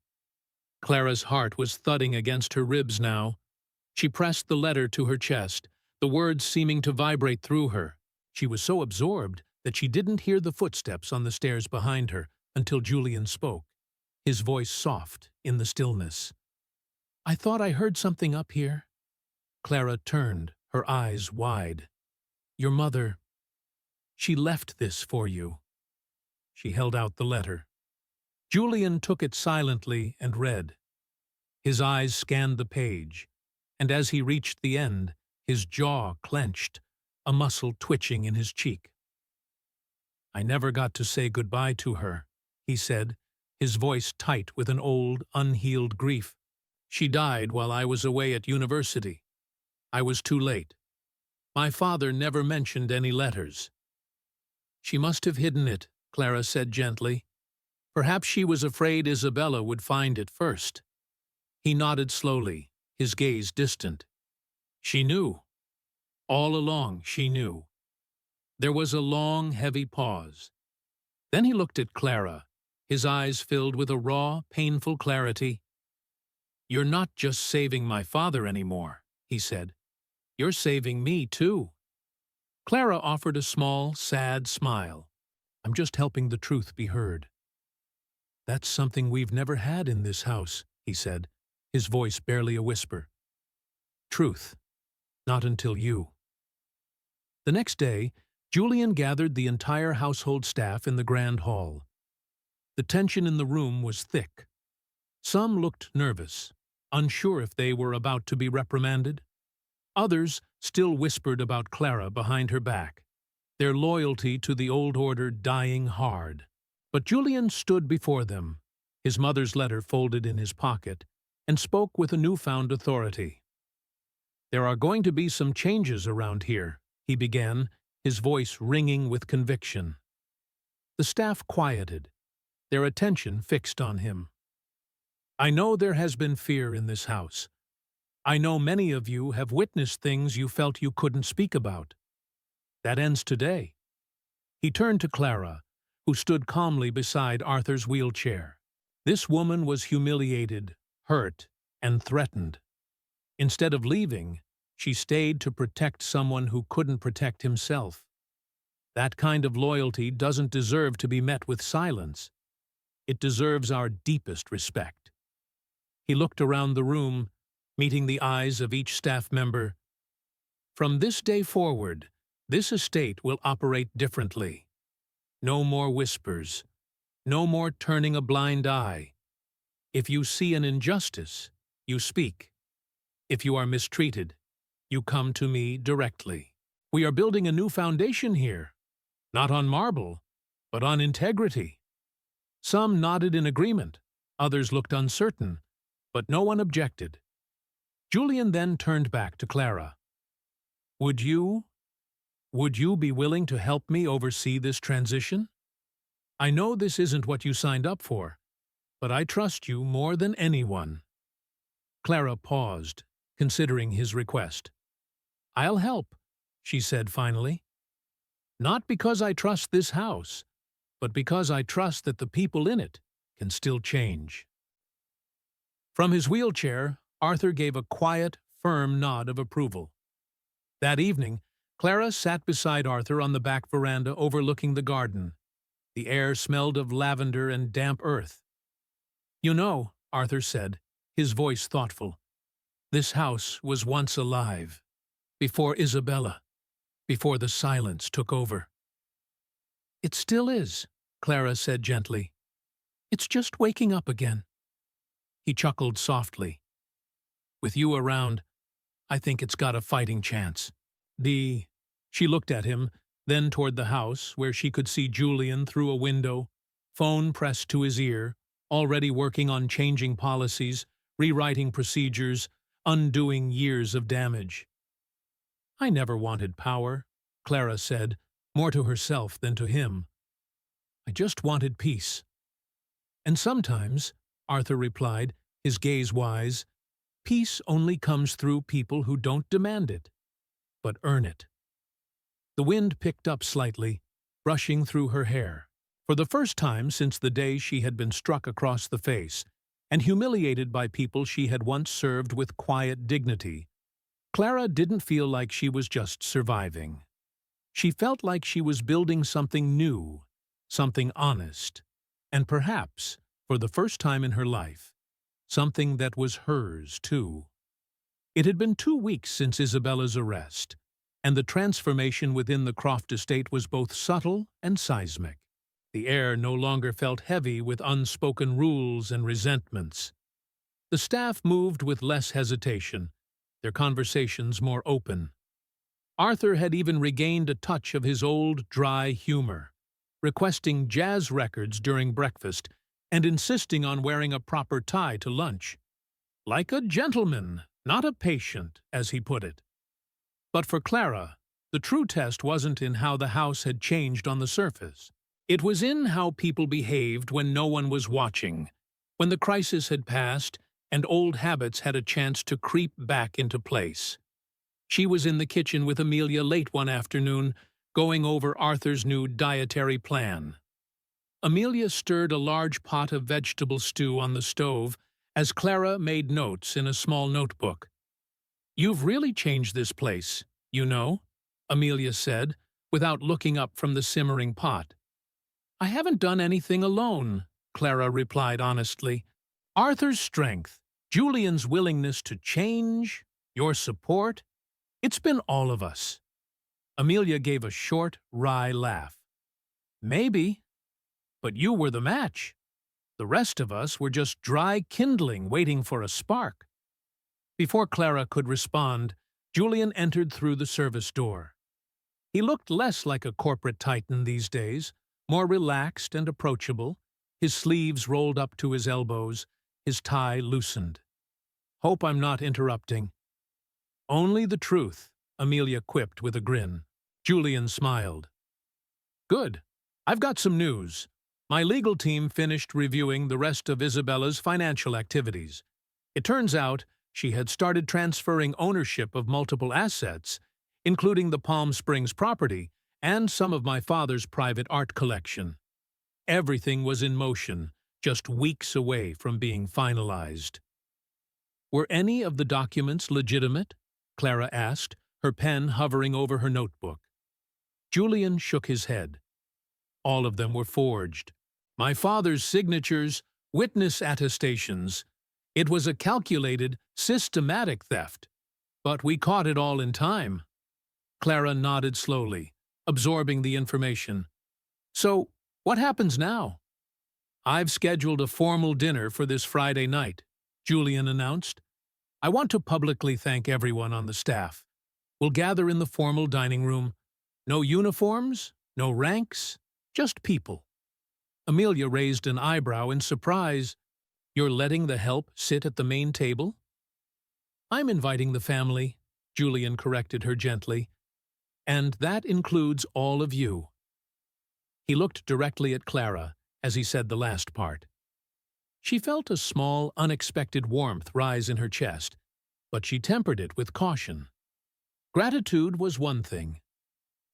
Clara's heart was thudding against her ribs now. She pressed the letter to her chest, the words seeming to vibrate through her. She was so absorbed that she didn't hear the footsteps on the stairs behind her until Julian spoke, his voice soft in the stillness. "I thought I heard something up here." Clara turned, her eyes wide. "Your mother, she left this for you." She held out the letter. Julian took it silently and read. His eyes scanned the page, and as he reached the end, his jaw clenched, a muscle twitching in his cheek. "I never got to say goodbye to her," he said, his voice tight with an old, unhealed grief. "She died while I was away at university. I was too late. My father never mentioned any letters." "She must have hidden it," Clara said gently. "Perhaps she was afraid Isabella would find it first." He nodded slowly, his gaze distant. "She knew. All along she knew." There was a long, heavy pause. Then he looked at Clara, his eyes filled with a raw, painful clarity. "You're not just saving my father anymore," he said. "You're saving me, too." Clara offered a small, sad smile. "I'm just helping the truth be heard." "That's something we've never had in this house," he said, his voice barely a whisper. "Truth. Not until you." The next day, Julian gathered the entire household staff in the grand hall. The tension in the room was thick. Some looked nervous, unsure if they were about to be reprimanded. Others still whispered about Clara behind her back, their loyalty to the old order dying hard. But Julian stood before them, his mother's letter folded in his pocket, and spoke with a newfound authority. "There are going to be some changes around here," he began, his voice ringing with conviction. The staff quieted, their attention fixed on him. "I know there has been fear in this house. I know many of you have witnessed things you felt you couldn't speak about. That ends today." He turned to Clara, who stood calmly beside Arthur's wheelchair. This woman was humiliated, hurt, and threatened. Instead of leaving, she stayed to protect someone who couldn't protect himself. That kind of loyalty doesn't deserve to be met with silence. It deserves our deepest respect. He looked around the room, meeting the eyes of each staff member. "From this day forward, this estate will operate differently. No more whispers. No more turning a blind eye. If you see an injustice, you speak. If you are mistreated, you come to me directly. We are building a new foundation here, not on marble, but on integrity." Some nodded in agreement, others looked uncertain, but no one objected. Julian then turned back to Clara. Would you be willing to help me oversee this transition? I know this isn't what you signed up for, but I trust you more than anyone." Clara paused, considering his request. "I'll help," she said finally. "Not because I trust this house, but because I trust that the people in it can still change." From his wheelchair, Arthur gave a quiet, firm nod of approval. That evening, Clara sat beside Arthur on the back veranda overlooking the garden. The air smelled of lavender and damp earth. "You know," Arthur said, his voice thoughtful, "this house was once alive. Before Isabella. Before the silence took over." "It still is," Clara said gently. "It's just waking up again." He chuckled softly. "With you around, I think it's got a fighting chance." She looked at him, then toward the house, where she could see Julian through a window, phone pressed to his ear, already working on changing policies, rewriting procedures, undoing years of damage. "I never wanted power," Clara said, more to herself than to him. "I just wanted peace." "And sometimes," Arthur replied, his gaze wise, "peace only comes through people who don't demand it, but earn it." The wind picked up slightly, brushing through her hair. For the first time since the day she had been struck across the face, and humiliated by people she had once served with quiet dignity, Clara didn't feel like she was just surviving. She felt like she was building something new, something honest, and perhaps, for the first time in her life, something that was hers, too. It had been 2 weeks since Isabella's arrest, and the transformation within the Croft estate was both subtle and seismic. The air no longer felt heavy with unspoken rules and resentments. The staff moved with less hesitation, their conversations more open. Arthur had even regained a touch of his old, dry humor, requesting jazz records during breakfast and insisting on wearing a proper tie to lunch. Like a gentleman, not a patient, as he put it. But for Clara, the true test wasn't in how the house had changed on the surface. It was in how people behaved when no one was watching, when the crisis had passed and old habits had a chance to creep back into place. She was in the kitchen with Amelia late one afternoon, going over Arthur's new dietary plan. Amelia stirred a large pot of vegetable stew on the stove as Clara made notes in a small notebook. "You've really changed this place, you know," Amelia said, without looking up from the simmering pot. "I haven't done anything alone," Clara replied honestly. "Arthur's strength, Julian's willingness to change, your support, it's been all of us." Amelia gave a short, wry laugh. "Maybe, but you were the match. The rest of us were just dry kindling waiting for a spark." Before Clara could respond, Julian entered through the service door. He looked less like a corporate titan these days, more relaxed and approachable, his sleeves rolled up to his elbows, his tie loosened. "Hope I'm not interrupting." "Only the truth," Amelia quipped with a grin. Julian smiled. "Good. I've got some news. My legal team finished reviewing the rest of Isabella's financial activities. It turns out she had started transferring ownership of multiple assets, including the Palm Springs property and some of my father's private art collection. Everything was in motion, just weeks away from being finalized." "Were any of the documents legitimate?" Clara asked, her pen hovering over her notebook. Julian shook his head. "All of them were forged. My father's signatures, witness attestations. It was a calculated, systematic theft. But we caught it all in time." Clara nodded slowly, absorbing the information. "So, what happens now?" "I've scheduled a formal dinner for this Friday night," Julian announced. "I want to publicly thank everyone on the staff. We'll gather in the formal dining room. No uniforms, no ranks, just people." Amelia raised an eyebrow in surprise. "You're letting the help sit at the main table?" "I'm inviting the family," Julian corrected her gently. "And that includes all of you." He looked directly at Clara as he said the last part. She felt a small, unexpected warmth rise in her chest, but she tempered it with caution. Gratitude was one thing.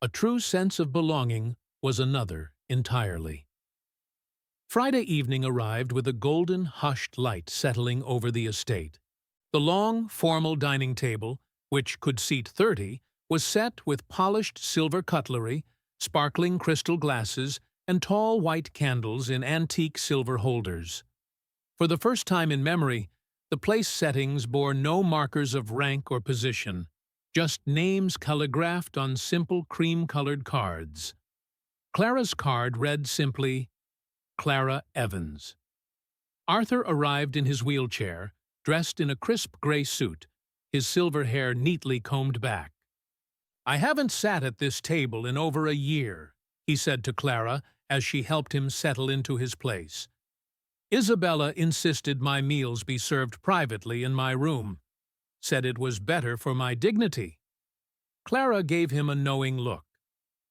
A true sense of belonging was another entirely. Friday evening arrived with a golden, hushed light settling over the estate. The long, formal dining table, which could seat 30, was set with polished silver cutlery, sparkling crystal glasses, and tall white candles in antique silver holders. For the first time in memory, the place settings bore no markers of rank or position, just names calligraphed on simple cream-colored cards. Clara's card read simply, "Clara Evans." Arthur arrived in his wheelchair, dressed in a crisp gray suit, his silver hair neatly combed back. "I haven't sat at this table in over a year," he said to Clara as she helped him settle into his place. "Isabella insisted my meals be served privately in my room, said it was better for my dignity." Clara gave him a knowing look.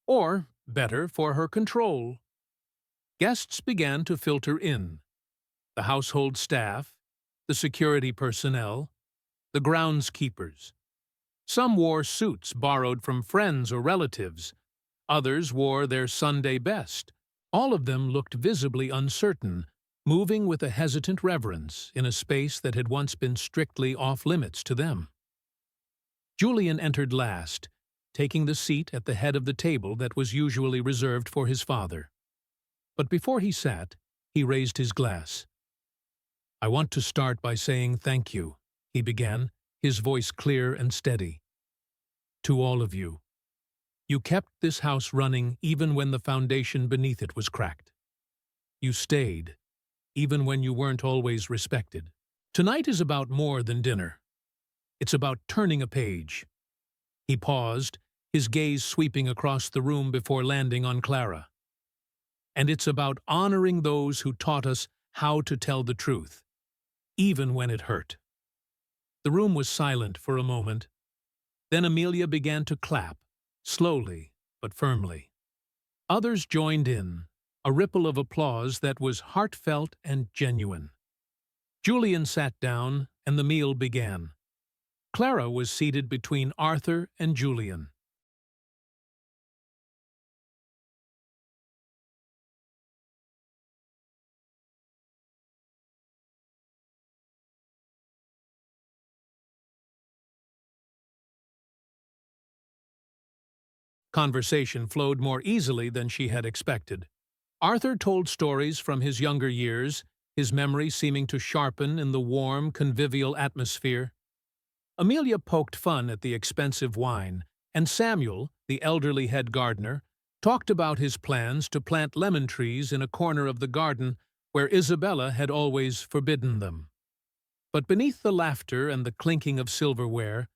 Or, better for her control. Guests began to filter in. The household staff, the security personnel, the groundskeepers. Some wore suits borrowed from friends or relatives. Others wore their Sunday best. All of them looked visibly uncertain, moving with a hesitant reverence in a space that had once been strictly off-limits to them. Julian entered last, taking the seat at the head of the table that was usually reserved for his father. But before he sat, he raised his glass. "I want to start by saying thank you," he began, his voice clear and steady. "To all of you. You kept this house running even when the foundation beneath it was cracked. You stayed, even when you weren't always respected. Tonight is about more than dinner. It's about turning a page." He paused, his gaze sweeping across the room before landing on Clara. "And it's about honoring those who taught us how to tell the truth, even when it hurt." The room was silent for a moment. Then Amelia began to clap, slowly but firmly. Others joined in, a ripple of applause that was heartfelt and genuine. Julian sat down, and the meal began. Clara was seated between Arthur and Julian. Conversation flowed more easily than she had expected. Arthur told stories from his younger years, his memory seeming to sharpen in the warm, convivial atmosphere. Amelia poked fun at the expensive wine, and Samuel, the elderly head gardener, talked about his plans to plant lemon trees in a corner of the garden where Isabella had always forbidden them. But beneath the laughter and the clinking of silverware,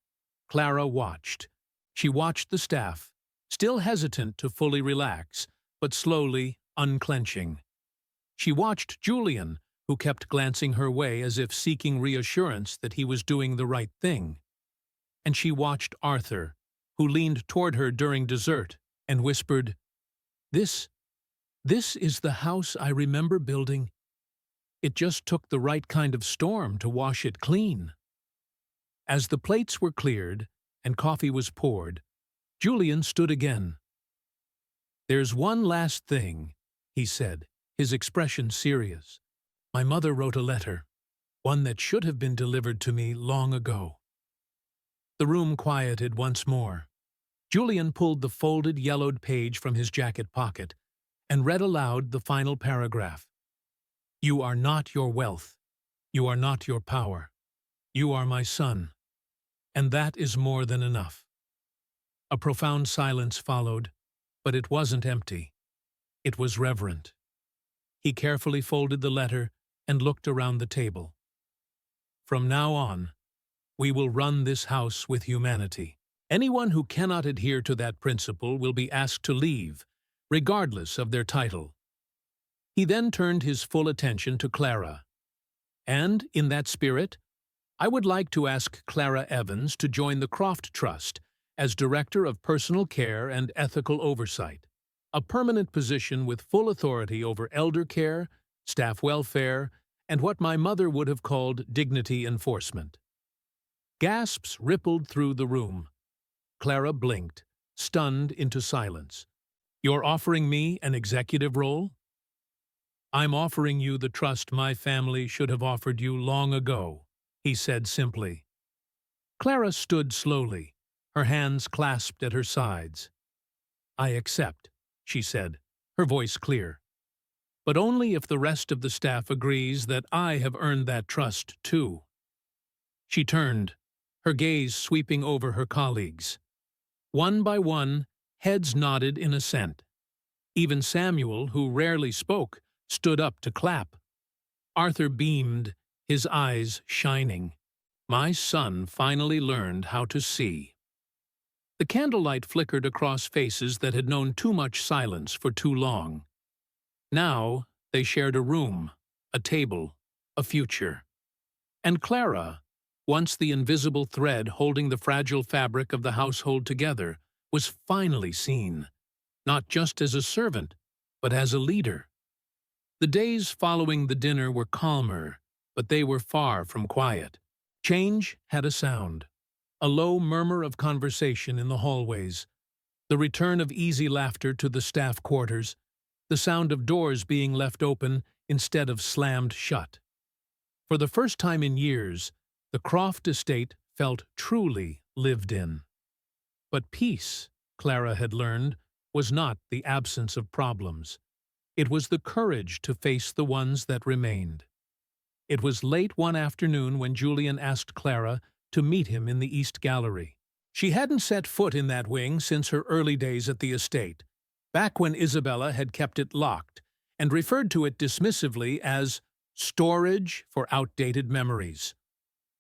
Clara watched. She watched the staff, still hesitant to fully relax, but slowly unclenching. She watched Julian, who kept glancing her way as if seeking reassurance that he was doing the right thing. And she watched Arthur, who leaned toward her during dessert and whispered, This is the house I remember building. It just took the right kind of storm to wash it clean." As the plates were cleared and coffee was poured, Julian stood again. "There's one last thing," he said, his expression serious. "My mother wrote a letter, one that should have been delivered to me long ago." The room quieted once more. Julian pulled the folded, yellowed page from his jacket pocket and read aloud the final paragraph. "You are not your wealth. You are not your power. You are my son. And that is more than enough." A profound silence followed, but it wasn't empty. It was reverent. He carefully folded the letter and looked around the table. "From now on, we will run this house with humanity. Anyone who cannot adhere to that principle will be asked to leave, regardless of their title." He then turned his full attention to Clara. "And, in that spirit, I would like to ask Clara Evans to join the Croft Trust as Director of Personal Care and Ethical Oversight, a permanent position with full authority over elder care, staff welfare, and what my mother would have called dignity enforcement." Gasps rippled through the room. Clara blinked, stunned into silence. "You're offering me an executive role?" "I'm offering you the trust my family should have offered you long ago," he said simply. Clara stood slowly, her hands clasped at her sides. "I accept," she said, her voice clear. "But only if the rest of the staff agrees that I have earned that trust, too." She turned, her gaze sweeping over her colleagues. One by one, heads nodded in assent. Even Samuel, who rarely spoke, stood up to clap. Arthur beamed, his eyes shining. My son finally learned how to see. The candlelight flickered across faces that had known too much silence for too long. Now they shared a room, a table, a future. And Clara, once the invisible thread holding the fragile fabric of the household together, was finally seen, not just as a servant, but as a leader. The days following the dinner were calmer, but they were far from quiet. Change had a sound, a low murmur of conversation in the hallways, the return of easy laughter to the staff quarters, the sound of doors being left open instead of slammed shut. For the first time in years, the Croft estate felt truly lived in. But peace, Clara had learned, was not the absence of problems. It was the courage to face the ones that remained. It was late one afternoon when Julian asked Clara to meet him in the East Gallery. She hadn't set foot in that wing since her early days at the estate, back when Isabella had kept it locked and referred to it dismissively as storage for outdated memories.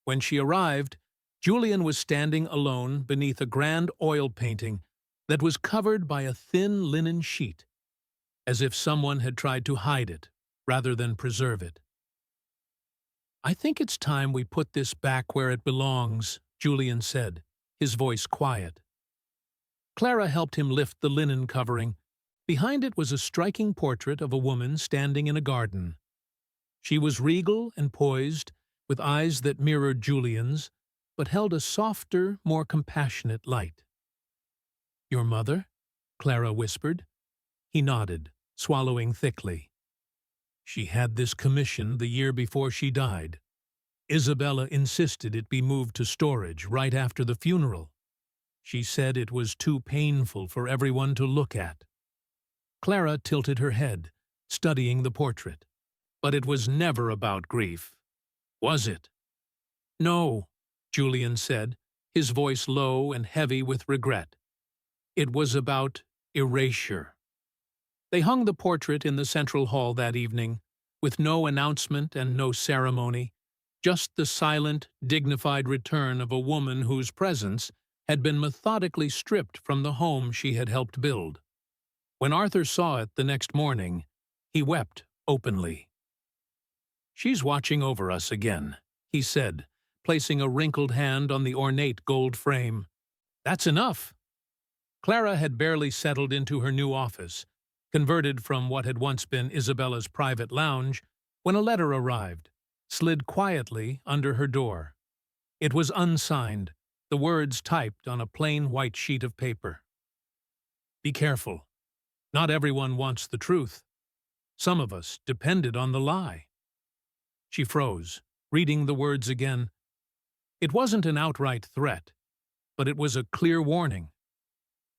When she arrived, Julian was standing alone beneath a grand oil painting that was covered by a thin linen sheet, as if someone had tried to hide it rather than preserve it. "I think it's time we put this back where it belongs," Julian said, his voice quiet. Clara helped him lift the linen covering. Behind it was a striking portrait of a woman standing in a garden. She was regal and poised, with eyes that mirrored Julian's, but held a softer, more compassionate light. "Your mother?" Clara whispered. He nodded, swallowing thickly. "She had this commission the year before she died. Isabella insisted it be moved to storage right after the funeral. She said it was too painful for everyone to look at." Clara tilted her head, studying the portrait. "But it was never about grief, was it?" "No," Julian said, his voice low and heavy with regret. "It was about erasure." They hung the portrait in the central hall that evening, with no announcement and no ceremony, just the silent, dignified return of a woman whose presence had been methodically stripped from the home she had helped build. When Arthur saw it the next morning, he wept openly. "She's watching over us again," he said, placing a wrinkled hand on the ornate gold frame. "That's enough." Clara had barely settled into her new office, converted from what had once been Isabella's private lounge, when a letter arrived, slid quietly under her door. It was unsigned, the words typed on a plain white sheet of paper. "Be careful. Not everyone wants the truth. Some of us depended on the lie." She froze, reading the words again. It wasn't an outright threat, but it was a clear warning.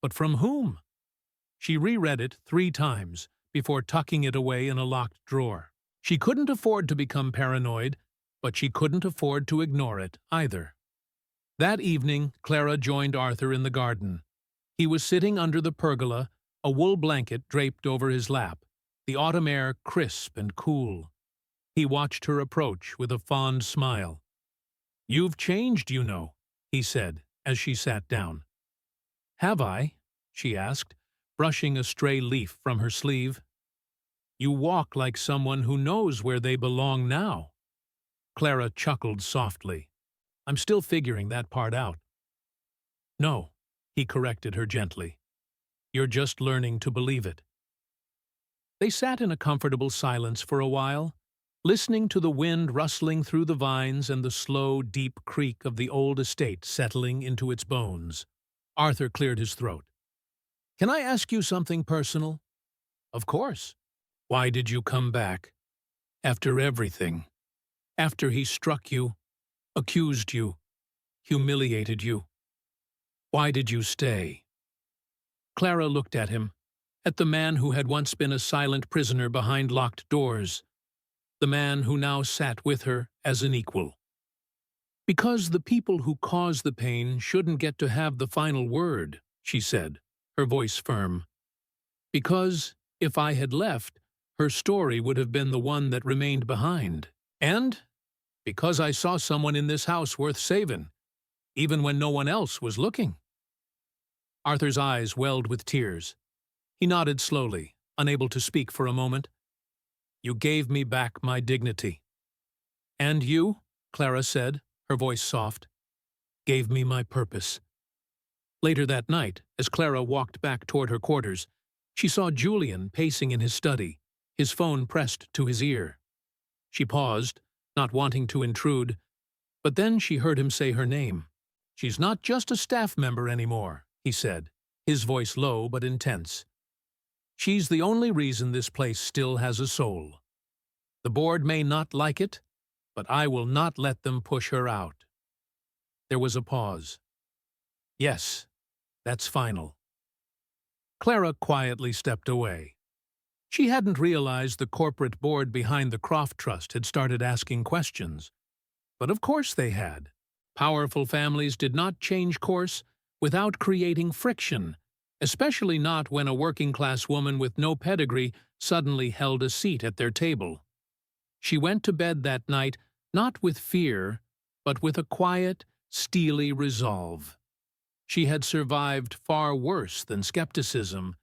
But from whom? She reread it 3 times before tucking it away in a locked drawer. She couldn't afford to become paranoid, but she couldn't afford to ignore it either. That evening, Clara joined Arthur in the garden. He was sitting under the pergola, a wool blanket draped over his lap, the autumn air crisp and cool. He watched her approach with a fond smile. "You've changed, you know," he said, as she sat down. "Have I?" she asked, brushing a stray leaf from her sleeve. "You walk like someone who knows where they belong now." Clara chuckled softly. "I'm still figuring that part out." "No," he corrected her gently. "You're just learning to believe it." They sat in a comfortable silence for a while, listening to the wind rustling through the vines and the slow, deep creak of the old estate settling into its bones. Arthur cleared his throat. "Can I ask you something personal?" "Of course." "Why did you come back? After everything? After he struck you, accused you, humiliated you? Why did you stay?" Clara looked at him, at the man who had once been a silent prisoner behind locked doors, the man who now sat with her as an equal. "Because the people who cause the pain shouldn't get to have the final word," she said, her voice firm. "Because, if I had left, her story would have been the one that remained behind. And because I saw someone in this house worth saving, even when no one else was looking." Arthur's eyes welled with tears. He nodded slowly, unable to speak for a moment. "You gave me back my dignity." "And you," Clara said, her voice soft, "gave me my purpose." Later that night, as Clara walked back toward her quarters, she saw Julian pacing in his study, his phone pressed to his ear. She paused, not wanting to intrude, but then she heard him say her name. "She's not just a staff member anymore," he said, his voice low but intense. "She's the only reason this place still has a soul." The board may not like it, but I will not let them push her out. There was a pause. Yes, that's final. Clara quietly stepped away. She hadn't realized the corporate board behind the Croft Trust had started asking questions. But of course they had. Powerful families did not change course without creating friction, especially not when a working-class woman with no pedigree suddenly held a seat at their table. She went to bed that night not with fear, but with a quiet, steely resolve. She had survived far worse than skepticism.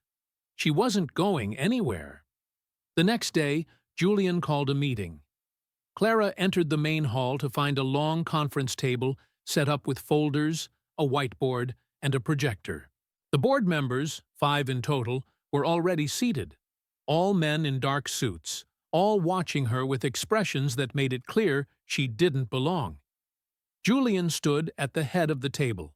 She wasn't going anywhere. The next day, Julian called a meeting. Clara entered the main hall to find a long conference table set up with folders, a whiteboard, and a projector. The board members, 5 in total, were already seated, all men in dark suits, all watching her with expressions that made it clear she didn't belong. Julian stood at the head of the table.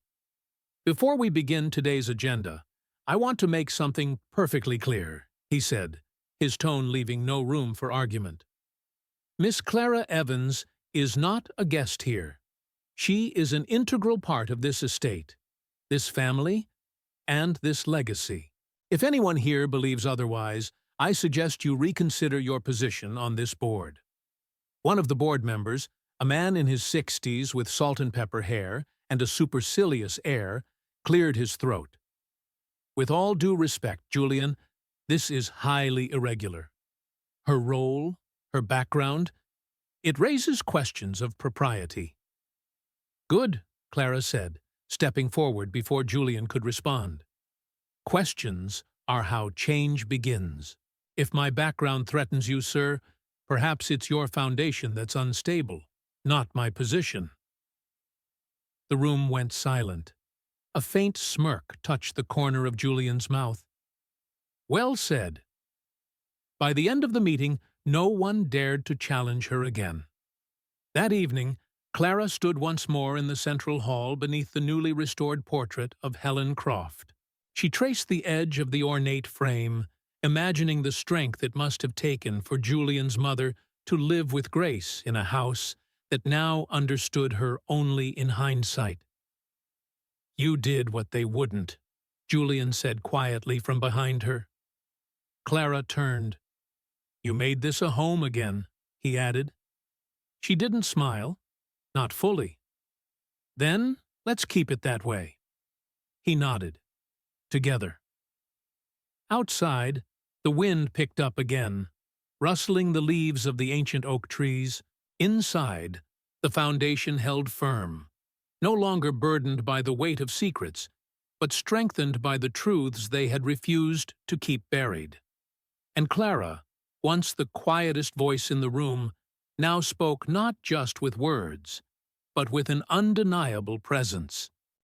"Before we begin today's agenda, I want to make something perfectly clear," he said, his tone leaving no room for argument. "Miss Clara Evans is not a guest here. She is an integral part of this estate, this family, and this legacy. If anyone here believes otherwise, I suggest you reconsider your position on this board." One of the board members, a man in his 60s with salt and pepper hair and a supercilious air, cleared his throat. "With all due respect, Julian, this is highly irregular. Her role, her background, it raises questions of propriety." "Good," Clara said, stepping forward before Julian could respond. "Questions are how change begins. If my background threatens you, sir, perhaps it's your foundation that's unstable, not my position." The room went silent. A faint smirk touched the corner of Julian's mouth. "Well said." By the end of the meeting, no one dared to challenge her again. That evening, Clara stood once more in the central hall beneath the newly restored portrait of Helen Croft. She traced the edge of the ornate frame, imagining the strength it must have taken for Julian's mother to live with grace in a house that now understood her only in hindsight. "You did what they wouldn't," Julian said quietly from behind her. Clara turned. "You made this a home again," he added. She didn't smile. Not fully. "Then let's keep it that way." He nodded. Together. Outside, the wind picked up again, rustling the leaves of the ancient oak trees. Inside, the foundation held firm, no longer burdened by the weight of secrets, but strengthened by the truths they had refused to keep buried. And Clara, once the quietest voice in the room, now spoke not just with words, but with an undeniable presence.